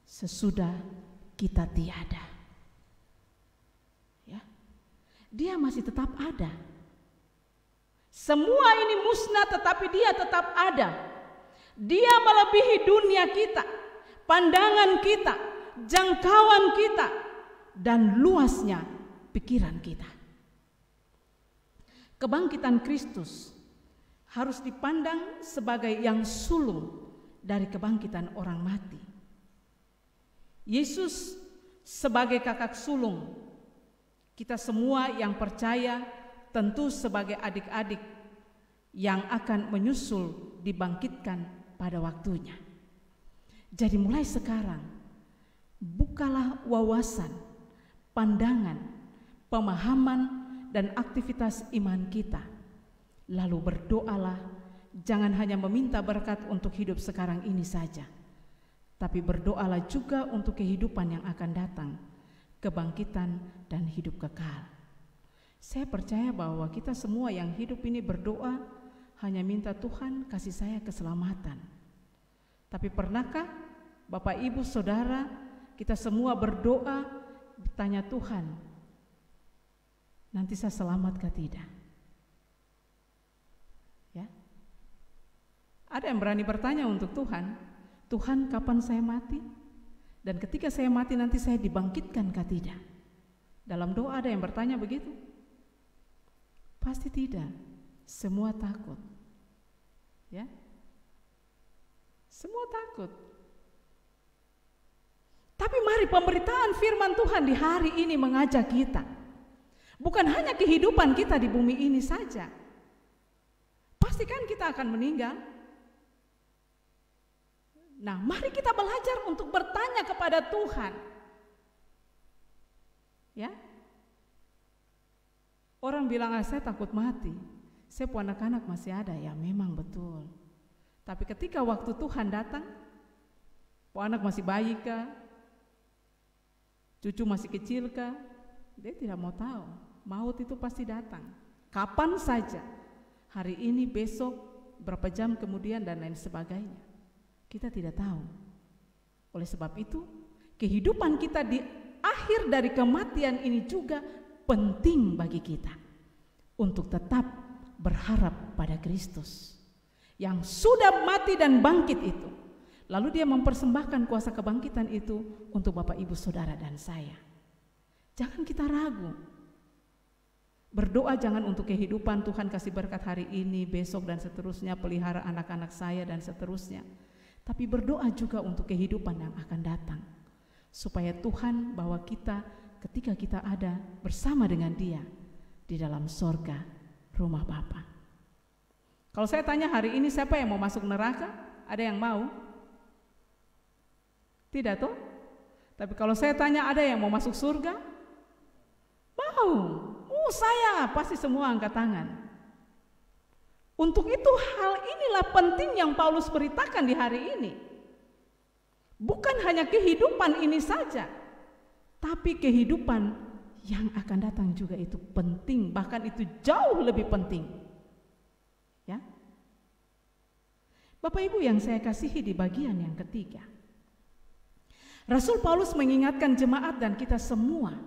sesudah kita tiada. Ya. Dia masih tetap ada. Semua ini musnah tetapi Dia tetap ada. Dia melebihi dunia kita, pandangan kita, jangkauan kita, dan luasnya pikiran kita. Kebangkitan Kristus harus dipandang sebagai yang sulung dari kebangkitan orang mati. Yesus sebagai kakak sulung, kita semua yang percaya tentu sebagai adik-adik yang akan menyusul dibangkitkan pada waktunya. Jadi mulai sekarang, bukalah wawasan, pandangan, pemahaman, dan aktivitas iman kita. Lalu berdoalah, jangan hanya meminta berkat untuk hidup sekarang ini saja, tapi berdoalah juga untuk kehidupan yang akan datang, kebangkitan dan hidup kekal. Saya percaya bahwa kita semua yang hidup ini berdoa hanya minta Tuhan kasih saya keselamatan. Tapi pernahkah Bapak Ibu Saudara, kita semua berdoa tanya Tuhan, nanti saya selamat kah tidak? Ya. Ada yang berani bertanya untuk Tuhan, Tuhan kapan saya mati? Dan ketika saya mati nanti saya dibangkitkan kah tidak? Dalam doa ada yang bertanya begitu? Pasti tidak. Semua takut. Ya. Semua takut. Tapi mari pemberitaan firman Tuhan di hari ini mengajak kita. Bukan hanya kehidupan kita di bumi ini saja. Pastikan kita akan meninggal. Nah, mari kita belajar untuk bertanya kepada Tuhan. Ya. Orang bilang, saya takut mati. Saya punya anak-anak masih ada, ya memang betul. Tapi ketika waktu Tuhan datang, anak masih bayi kah? Cucu masih kecil kah? Dia tidak mau tahu. Maut itu pasti datang. Kapan saja. Hari ini, besok, berapa jam kemudian dan lain sebagainya. Kita tidak tahu. Oleh sebab itu, kehidupan kita di akhir dari kematian ini juga penting bagi kita untuk tetap berharap pada Kristus yang sudah mati dan bangkit itu. Lalu Dia mempersembahkan kuasa kebangkitan itu untuk Bapak Ibu Saudara dan saya. Jangan kita ragu. Berdoa jangan untuk kehidupan, Tuhan kasih berkat hari ini, besok dan seterusnya, pelihara anak-anak saya dan seterusnya. Tapi berdoa juga untuk kehidupan yang akan datang. Supaya Tuhan bawa kita ketika kita ada bersama dengan Dia di dalam sorga rumah Bapa. Kalau saya tanya hari ini siapa yang mau masuk neraka? Ada yang mau? Tidak toh? Tapi kalau saya tanya ada yang mau masuk surga? Mau. Saya pasti semua angkat tangan. Untuk itu hal inilah penting yang Paulus beritakan di hari ini. Bukan hanya kehidupan ini saja, tapi kehidupan yang akan datang juga itu penting, bahkan itu jauh lebih penting. Ya. Bapak Ibu yang saya kasihi di bagian yang ketiga, Rasul Paulus mengingatkan jemaat dan kita semua,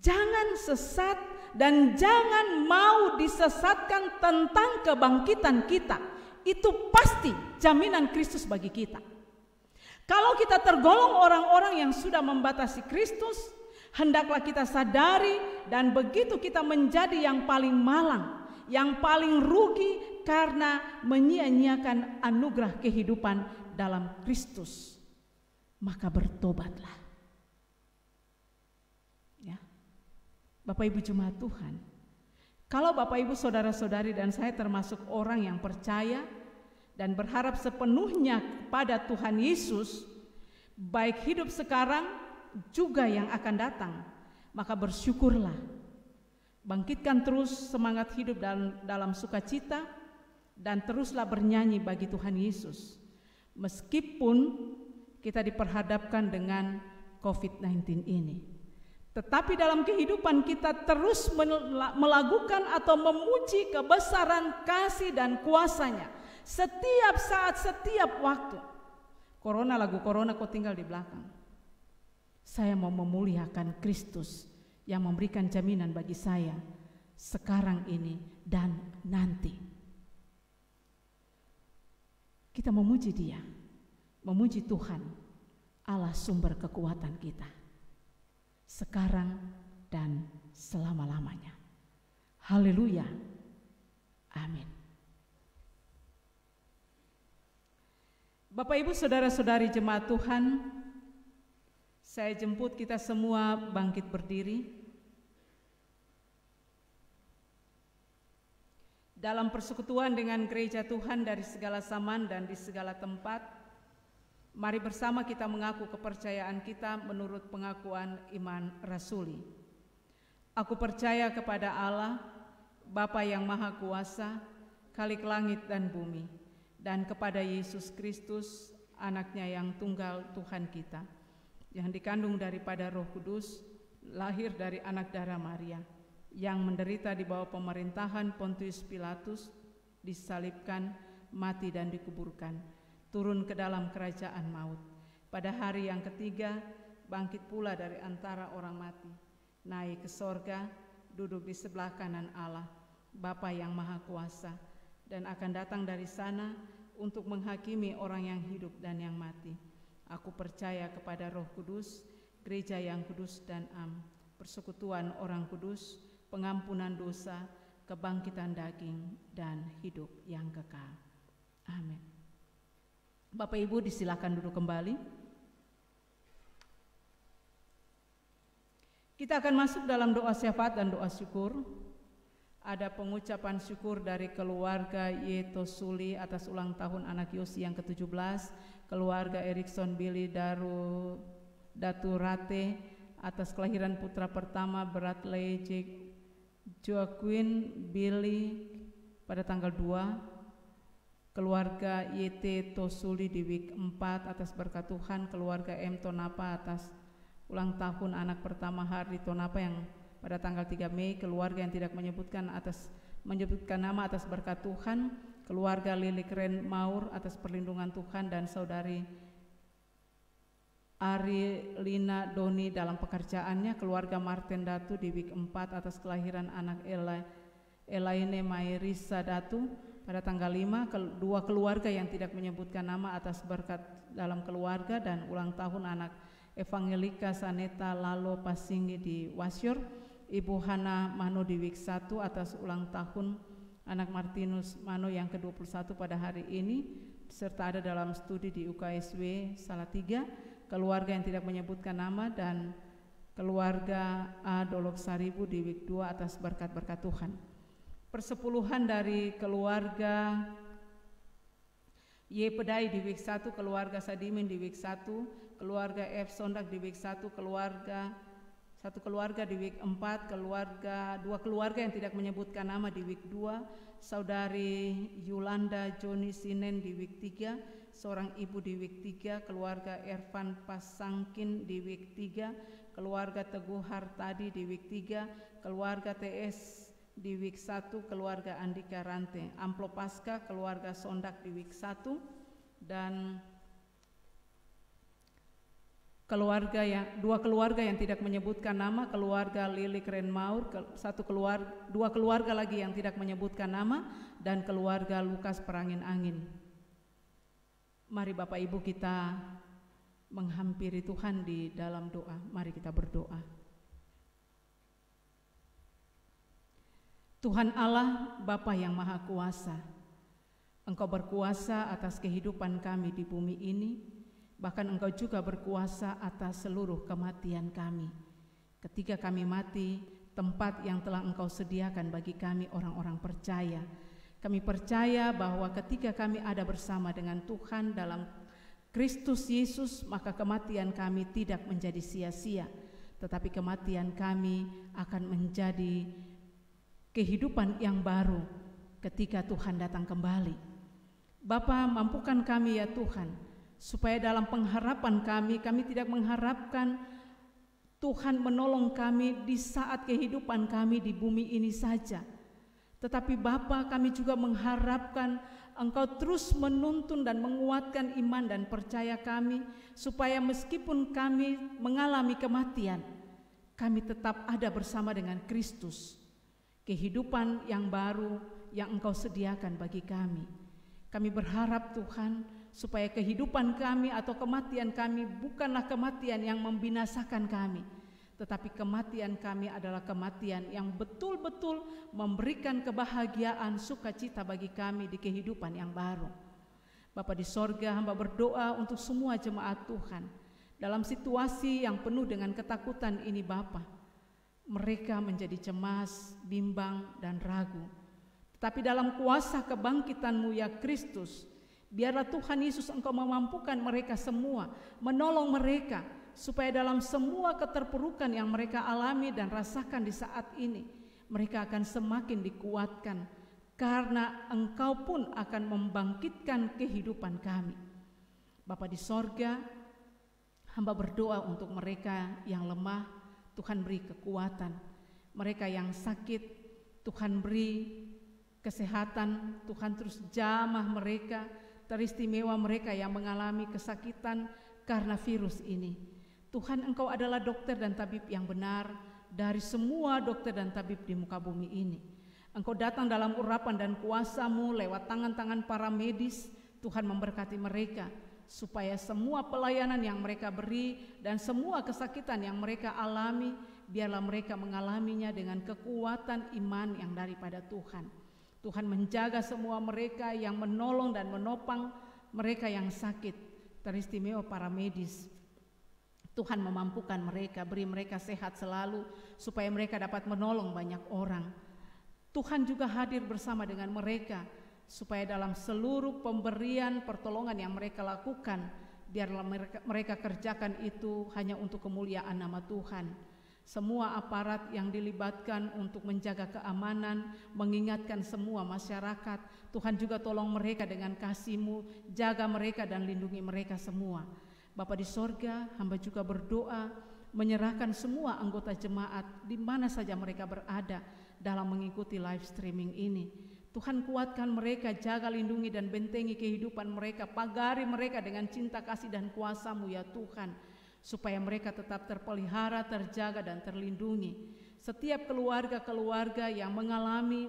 jangan sesat dan jangan mau disesatkan tentang kebangkitan kita. Itu pasti jaminan Kristus bagi kita. Kalau kita tergolong orang-orang yang sudah membatasi Kristus, hendaklah kita sadari dan begitu kita menjadi yang paling malang, yang paling rugi karena menyia-nyiakan anugerah kehidupan dalam Kristus, maka bertobatlah. Ya. Bapak Ibu jemaat Tuhan, kalau Bapak Ibu saudara-saudari dan saya termasuk orang yang percaya dan berharap sepenuhnya kepada Tuhan Yesus, baik hidup sekarang juga yang akan datang, maka bersyukurlah. Bangkitkan terus semangat hidup dalam sukacita dan teruslah bernyanyi bagi Tuhan Yesus. Meskipun kita diperhadapkan dengan COVID-19 ini, tetapi dalam kehidupan kita terus melakukan atau memuji kebesaran kasih dan kuasa-Nya setiap saat, setiap waktu. Lagu Corona kau tinggal di belakang. Saya mau memuliakan Kristus yang memberikan jaminan bagi saya sekarang ini dan nanti. Kita memuji Dia, memuji Tuhan, Allah sumber kekuatan kita, sekarang dan selama-lamanya. Haleluya. Amin. Bapak Ibu saudara-saudari jemaat Tuhan, saya jemput kita semua bangkit berdiri. Dalam persekutuan dengan gereja Tuhan dari segala zaman dan di segala tempat, mari bersama kita mengaku kepercayaan kita menurut pengakuan iman rasuli. Aku percaya kepada Allah, Bapa yang Maha Kuasa, Khalik langit dan bumi, dan kepada Yesus Kristus, Anaknya yang tunggal Tuhan kita, yang dikandung daripada Roh Kudus, lahir dari anak darah Maria, yang menderita di bawah pemerintahan Pontius Pilatus, disalibkan, mati dan dikuburkan, turun ke dalam kerajaan maut. Pada hari yang ketiga, bangkit pula dari antara orang mati, naik ke sorga, duduk di sebelah kanan Allah, Bapa yang Maha Kuasa, dan akan datang dari sana untuk menghakimi orang yang hidup dan yang mati. Aku percaya kepada Roh Kudus, gereja yang kudus dan am, persekutuan orang kudus, pengampunan dosa, kebangkitan daging, dan hidup yang kekal. Amin. Bapak Ibu disilakan duduk kembali. Kita akan masuk dalam doa syafaat dan doa syukur. Ada pengucapan syukur dari keluarga Yeto Suli atas ulang tahun anak Yosi yang ke-17, keluarga Erikson Billy Datu Rate atas kelahiran putra pertama Bradley Joaquin Billy pada tanggal 2, keluarga YT Tosuli di week 4 atas berkat Tuhan, keluarga M Tonapa atas ulang tahun anak pertama Hardy Tonapa yang pada tanggal 3 Mei, keluarga yang tidak menyebutkan nama atas berkat Tuhan, keluarga Lili Keren Maur atas perlindungan Tuhan, dan saudari Ari Lina Doni dalam pekerjaannya, keluarga Martin Datu di week 4 atas kelahiran anak Elaine Mairisa Datu pada tanggal 5, dua keluarga yang tidak menyebutkan nama atas berkat dalam keluarga, dan ulang tahun anak Evangelika Saneta Lalo Pasinggi di Wasyor, Ibu Hana Mano di Week 1 atas ulang tahun anak Martinus Mano yang ke-21 pada hari ini, serta ada dalam studi di UKSW Salatiga, keluarga yang tidak menyebutkan nama, dan keluarga A Dolok Saribu di Week 2 atas berkat-berkat Tuhan. Persepuluhan dari keluarga Y Pedai di Week 1, keluarga Sadimin di Week 1, keluarga F Sondak di Week 1, satu keluarga di Week 4, dua keluarga yang tidak menyebutkan nama di Week 2, saudari Yulanda Joni Sinen di Week 3, seorang ibu di Week 3, keluarga Ervan Pasangkin di Week 3, keluarga Teguh Hartadi di Week 3, keluarga TS di Week 1, keluarga Andika Rante. Amplop Pasca keluarga Sondak di Week 1, dan dua keluarga yang tidak menyebutkan nama, keluarga Lilik Renmaur, dua keluarga lagi yang tidak menyebutkan nama, dan keluarga Lukas Perangin Angin. Mari Bapak Ibu kita menghampiri Tuhan di dalam doa. Mari kita berdoa. Tuhan Allah, Bapa yang Maha Kuasa, Engkau berkuasa atas kehidupan kami di bumi ini. Bahkan Engkau juga berkuasa atas seluruh kematian kami. Ketika kami mati, tempat yang telah Engkau sediakan bagi kami orang-orang percaya. Kami percaya bahwa ketika kami ada bersama dengan Tuhan dalam Kristus Yesus, maka kematian kami tidak menjadi sia-sia, tetapi kematian kami akan menjadi kehidupan yang baru ketika Tuhan datang kembali. Bapa, mampukan kami ya Tuhan, supaya dalam pengharapan kami tidak mengharapkan Tuhan menolong kami di saat kehidupan kami di bumi ini saja. Tetapi Bapa, kami juga mengharapkan Engkau terus menuntun dan menguatkan iman dan percaya kami, supaya meskipun kami mengalami kematian, kami tetap ada bersama dengan Kristus. Kehidupan yang baru yang Engkau sediakan bagi kami. Kami berharap Tuhan, supaya kehidupan kami atau kematian kami bukanlah kematian yang membinasakan kami, tetapi kematian kami adalah kematian yang betul-betul memberikan kebahagiaan, sukacita bagi kami di kehidupan yang baru. Bapa di sorga, hamba berdoa untuk semua jemaat Tuhan dalam situasi yang penuh dengan ketakutan ini Bapa. Mereka menjadi cemas, bimbang, dan ragu. Tetapi dalam kuasa kebangkitan-Mu ya Kristus, biarlah Tuhan Yesus Engkau memampukan mereka semua, menolong mereka, supaya dalam semua keterpurukan yang mereka alami dan rasakan di saat ini, mereka akan semakin dikuatkan, karena Engkau pun akan membangkitkan kehidupan kami. Bapa di sorga, hamba berdoa untuk mereka yang lemah, Tuhan beri kekuatan. Mereka yang sakit, Tuhan beri kesehatan. Tuhan terus jamah mereka, teristimewa mereka yang mengalami kesakitan karena virus ini. Tuhan, Engkau adalah dokter dan tabib yang benar dari semua dokter dan tabib di muka bumi ini. Engkau datang dalam urapan dan kuasa-Mu lewat tangan-tangan para medis. Tuhan memberkati mereka, supaya semua pelayanan yang mereka beri dan semua kesakitan yang mereka alami, biarlah mereka mengalaminya dengan kekuatan iman yang daripada Tuhan. Tuhan menjaga semua mereka yang menolong dan menopang mereka yang sakit, teristimewa para medis. Tuhan memampukan mereka, beri mereka sehat selalu, supaya mereka dapat menolong banyak orang. Tuhan juga hadir bersama dengan mereka, supaya dalam seluruh pemberian pertolongan yang mereka lakukan, biarlah mereka kerjakan itu hanya untuk kemuliaan nama Tuhan. Semua aparat yang dilibatkan untuk menjaga keamanan, mengingatkan semua masyarakat, Tuhan juga tolong mereka dengan kasih-Mu, jaga mereka dan lindungi mereka semua. Bapa di sorga, hamba juga berdoa, menyerahkan semua anggota jemaat di mana saja mereka berada dalam mengikuti live streaming ini. Tuhan, kuatkan mereka, jaga, lindungi dan bentengi kehidupan mereka, pagari mereka dengan cinta kasih dan kuasa-Mu ya Tuhan, supaya mereka tetap terpelihara, terjaga dan terlindungi. Setiap keluarga-keluarga yang mengalami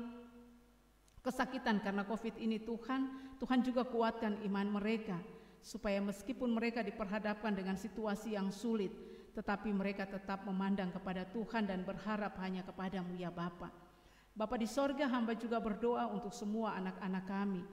kesakitan karena COVID ini Tuhan juga kuatkan iman mereka, supaya meskipun mereka diperhadapkan dengan situasi yang sulit, tetapi mereka tetap memandang kepada Tuhan dan berharap hanya kepada-Mu ya Bapa. Bapa di sorga, hamba juga berdoa untuk semua anak-anak kami,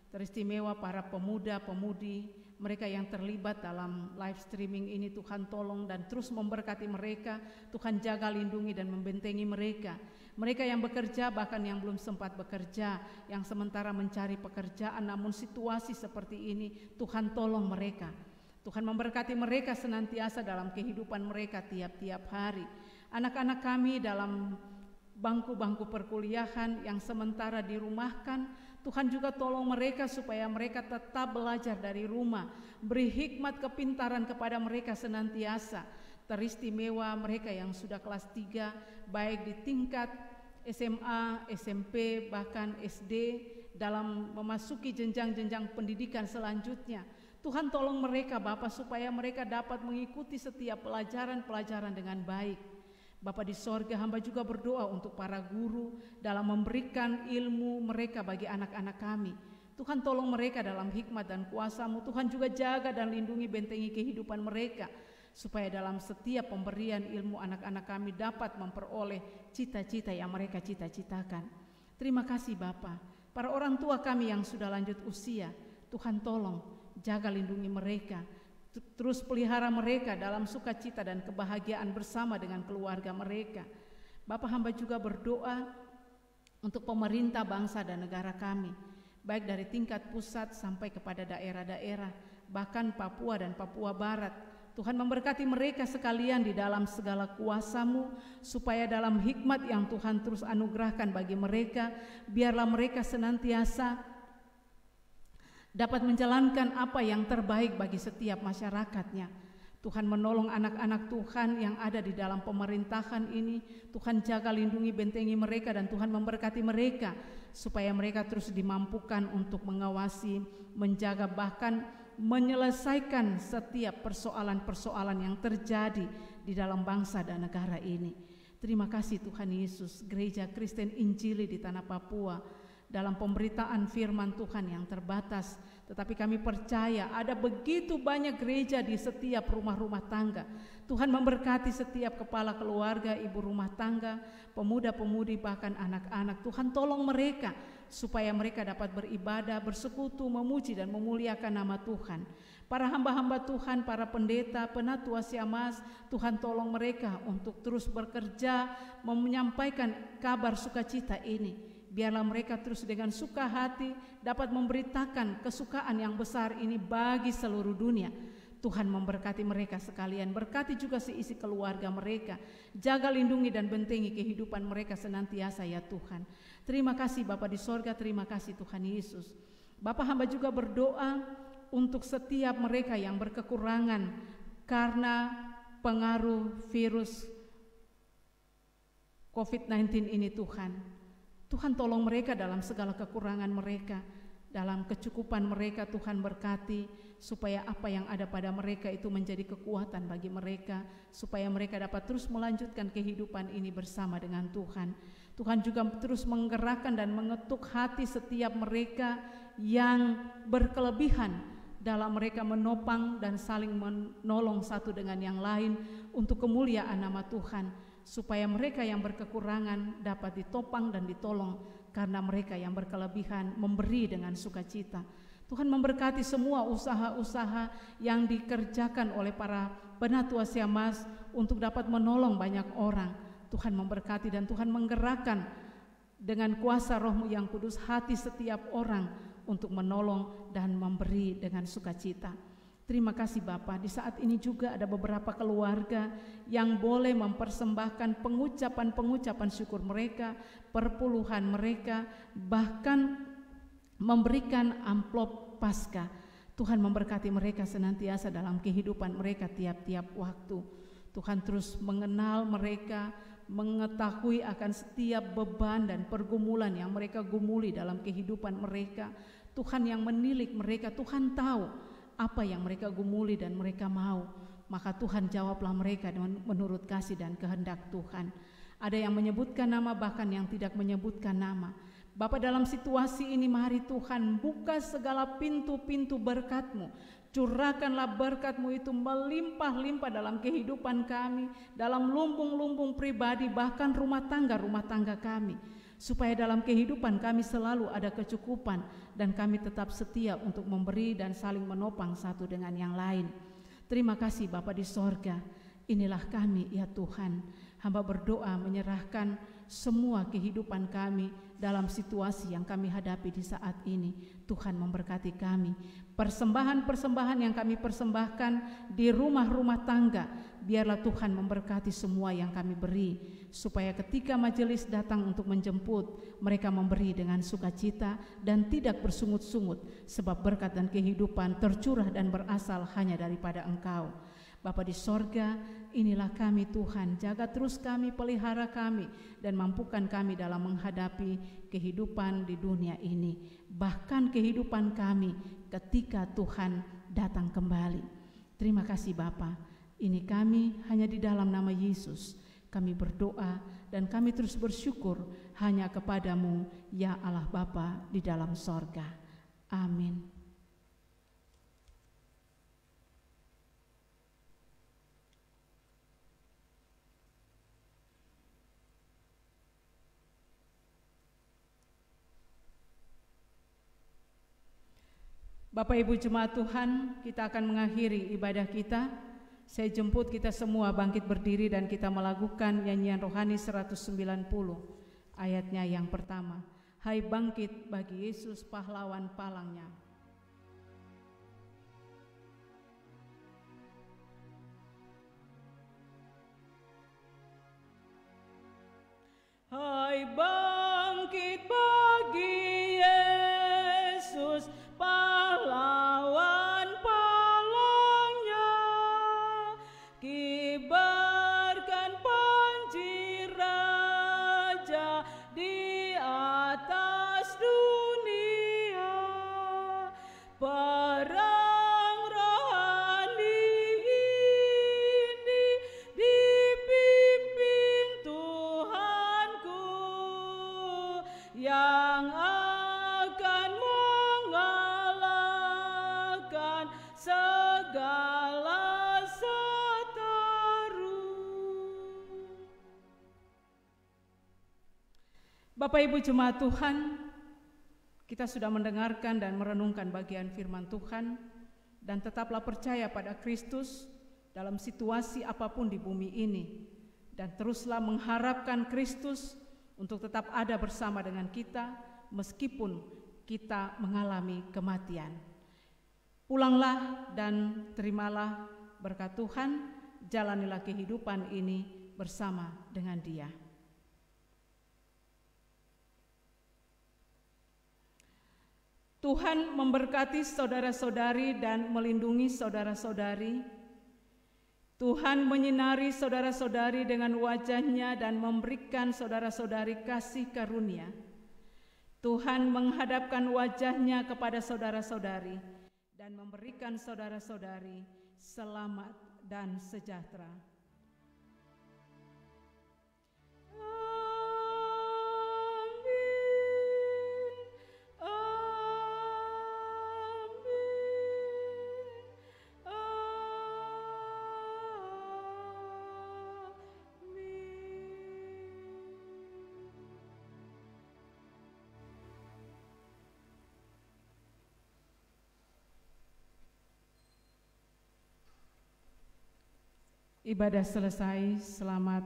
teristimewa para pemuda-pemudi, mereka yang terlibat dalam live streaming ini. Tuhan tolong dan terus memberkati mereka. Tuhan jaga, lindungi dan membentengi mereka. Mereka yang bekerja, bahkan yang belum sempat bekerja, yang sementara mencari pekerjaan, namun situasi seperti ini, Tuhan tolong mereka. Tuhan memberkati mereka senantiasa dalam kehidupan mereka tiap-tiap hari. Anak-anak kami dalam bangku-bangku perkuliahan yang sementara dirumahkan, Tuhan juga tolong mereka supaya mereka tetap belajar dari rumah. Beri hikmat kepintaran kepada mereka senantiasa. Teristimewa mereka yang sudah kelas 3, baik di tingkat SMA, SMP, bahkan SD, dalam memasuki jenjang-jenjang pendidikan selanjutnya. Tuhan tolong mereka Bapa supaya mereka dapat mengikuti setiap pelajaran-pelajaran dengan baik. Bapa di sorga, hamba juga berdoa untuk para guru dalam memberikan ilmu mereka bagi anak-anak kami. Tuhan tolong mereka dalam hikmat dan kuasa-Mu. Tuhan juga jaga dan lindungi, bentengi kehidupan mereka, supaya dalam setiap pemberian ilmu anak-anak kami dapat memperoleh cita-cita yang mereka cita-citakan. Terima kasih Bapa. Para orang tua kami yang sudah lanjut usia, Tuhan tolong jaga, lindungi mereka. Terus pelihara mereka dalam sukacita dan kebahagiaan bersama dengan keluarga mereka. Bapa, hamba juga berdoa untuk pemerintah bangsa dan negara kami, baik dari tingkat pusat sampai kepada daerah-daerah, bahkan Papua dan Papua Barat. Tuhan memberkati mereka sekalian di dalam segala kuasa-Mu, supaya dalam hikmat yang Tuhan terus anugerahkan bagi mereka, biarlah mereka senantiasa dapat menjalankan apa yang terbaik bagi setiap masyarakatnya. Tuhan menolong anak-anak Tuhan yang ada di dalam pemerintahan ini. Tuhan jaga, lindungi, bentengi mereka, dan Tuhan memberkati mereka supaya mereka terus dimampukan untuk mengawasi, menjaga, bahkan menyelesaikan setiap persoalan-persoalan yang terjadi di dalam bangsa dan negara ini. Terima kasih Tuhan Yesus. Gereja Kristen Injili di tanah Papua dalam pemberitaan firman Tuhan yang terbatas, tetapi kami percaya ada begitu banyak gereja di setiap rumah-rumah tangga. Tuhan memberkati setiap kepala keluarga, ibu rumah tangga, pemuda-pemudi, bahkan anak-anak. Tuhan tolong mereka supaya mereka dapat beribadah, bersekutu, memuji dan memuliakan nama Tuhan. Para hamba-hamba Tuhan, para pendeta, penatua Siamas, Tuhan tolong mereka untuk terus bekerja menyampaikan kabar sukacita ini. Biarlah mereka terus dengan suka hati dapat memberitakan kesukaan yang besar ini bagi seluruh dunia. Tuhan memberkati mereka sekalian, berkati juga seisi keluarga mereka. Jaga, lindungi dan bentengi kehidupan mereka senantiasa ya Tuhan. Terima kasih Bapa di sorga, terima kasih Tuhan Yesus. Bapa, hamba juga berdoa untuk setiap mereka yang berkekurangan karena pengaruh virus COVID-19 ini Tuhan. Tuhan tolong mereka dalam segala kekurangan mereka, dalam kecukupan mereka. Tuhan berkati supaya apa yang ada pada mereka itu menjadi kekuatan bagi mereka, supaya mereka dapat terus melanjutkan kehidupan ini bersama dengan Tuhan. Tuhan juga terus menggerakkan dan mengetuk hati setiap mereka yang berkelebihan dalam mereka menopang dan saling menolong satu dengan yang lain untuk kemuliaan nama Tuhan, supaya mereka yang berkekurangan dapat ditopang dan ditolong, karena mereka yang berkelebihan memberi dengan sukacita. Tuhan memberkati semua usaha-usaha yang dikerjakan oleh para penatua Siamas untuk dapat menolong banyak orang. Tuhan memberkati dan Tuhan menggerakkan dengan kuasa Roh-Mu yang kudus hati setiap orang untuk menolong dan memberi dengan sukacita. Terima kasih Bapa. Di saat ini juga ada beberapa keluarga yang boleh mempersembahkan pengucapan syukur mereka, perpuluhan mereka, bahkan memberikan amplop Paskah. Tuhan memberkati mereka senantiasa dalam kehidupan mereka tiap-tiap waktu. Tuhan terus mengenal mereka, mengetahui akan setiap beban dan pergumulan yang mereka gumuli dalam kehidupan mereka. Tuhan yang menilik mereka, Tuhan tahu apa yang mereka gumuli dan mereka mau, maka Tuhan jawablah mereka menurut kasih dan kehendak Tuhan. Ada yang menyebutkan nama, bahkan yang tidak menyebutkan nama. Bapa, dalam situasi ini mari Tuhan buka segala pintu-pintu berkat-Mu. Curahkanlah berkat-Mu itu melimpah-limpah dalam kehidupan kami, dalam lumbung-lumbung pribadi, bahkan rumah tangga kami, supaya dalam kehidupan kami selalu ada kecukupan dan kami tetap setia untuk memberi dan saling menopang satu dengan yang lain. Terima kasih Bapa di sorga. Inilah kami ya Tuhan. Hamba berdoa menyerahkan semua kehidupan kami dalam situasi yang kami hadapi di saat ini. Tuhan memberkati kami. Persembahan-persembahan yang kami persembahkan di rumah-rumah tangga, biarlah Tuhan memberkati semua yang kami beri, supaya ketika majelis datang untuk menjemput, mereka memberi dengan sukacita dan tidak bersungut-sungut, sebab berkat dan kehidupan tercurah dan berasal hanya daripada Engkau. Bapa di sorga, inilah kami Tuhan, jaga terus kami, pelihara kami, dan mampukan kami dalam menghadapi kehidupan di dunia ini, bahkan kehidupan kami ketika Tuhan datang kembali. Terima kasih Bapa, ini kami hanya di dalam nama Yesus, kami berdoa dan kami terus bersyukur hanya kepadamu, ya Allah Bapa di dalam sorga. Amin. Bapak Ibu jemaat Tuhan, kita akan mengakhiri ibadah kita. Saya jemput kita semua bangkit berdiri dan kita melakukan nyanyian rohani 190, ayatnya yang pertama. Hai bangkit bagi Yesus pahlawan palangnya. Hai bangkit bagi Yesus pahlawan palangnya, kibarkan panji raja di atas dunia. Perang rohani ini dipimpin Tuhanku, yang akan mengalahkan segala seteru. Bapak Ibu jemaat Tuhan, kita sudah mendengarkan dan merenungkan bagian firman Tuhan, dan tetaplah percaya pada Kristus dalam situasi apapun di bumi ini, dan teruslah mengharapkan Kristus untuk tetap ada bersama dengan kita meskipun kita mengalami kematian. Pulanglah dan terimalah berkat Tuhan, jalanilah kehidupan ini bersama dengan Dia. Tuhan memberkati saudara-saudari dan melindungi saudara-saudari. Tuhan menyinari saudara-saudari dengan wajah-Nya dan memberikan saudara-saudari kasih karunia. Tuhan menghadapkan wajah-Nya kepada saudara-saudari dan memberikan saudara-saudari selamat dan sejahtera. Ibadah selesai, selamat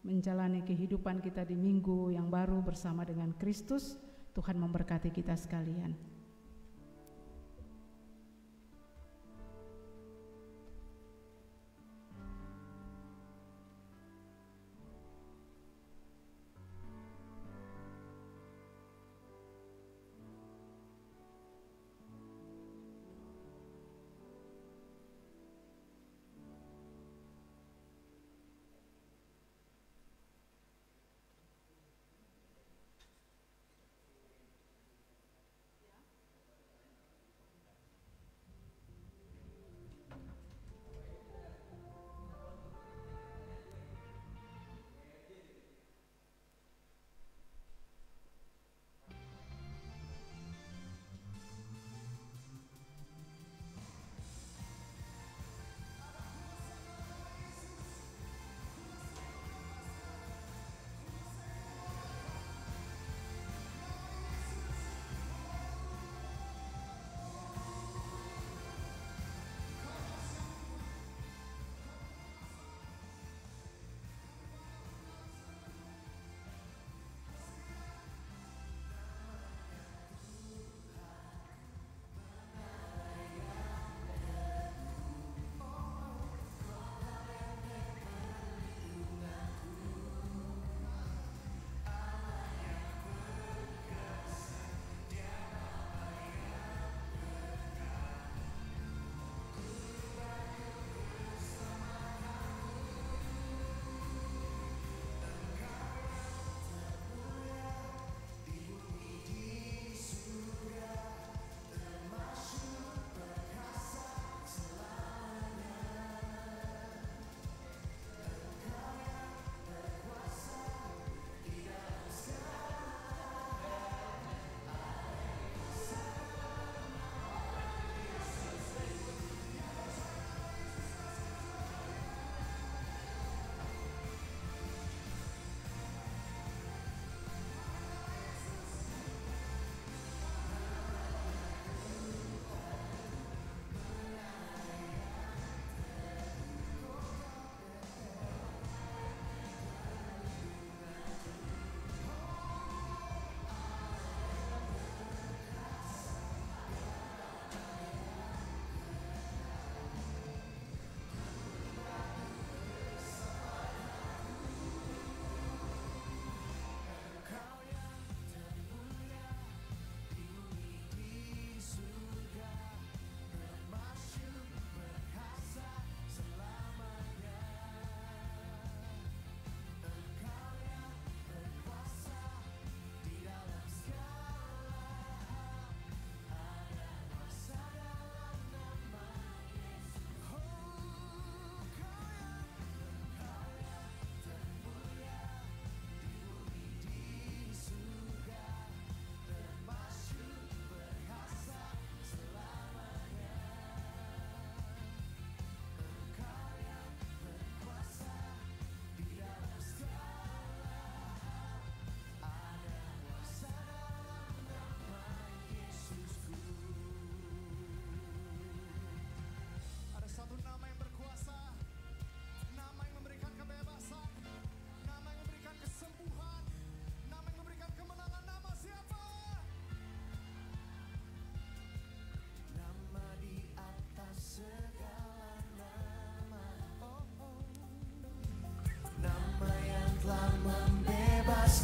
menjalani kehidupan kita di minggu yang baru bersama dengan Kristus. Tuhan memberkati kita sekalian.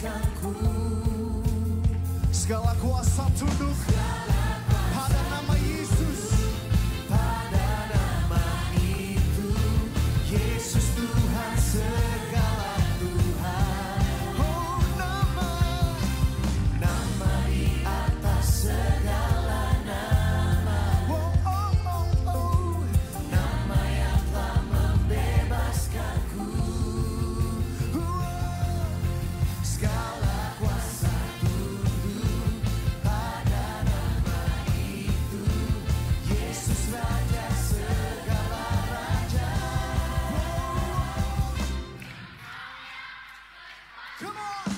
membebaskanku. Segala kuasa tunduk pada nama Yesus. Pada nama itu, Yesus Tuhan segala Tuhan. Oh nama, nama di atas segala nama. Oh oh oh oh, nama yang telah membebaskanku. Segala kuasa tunduk pada nama itu, Yesus Raja segala raja. Come on!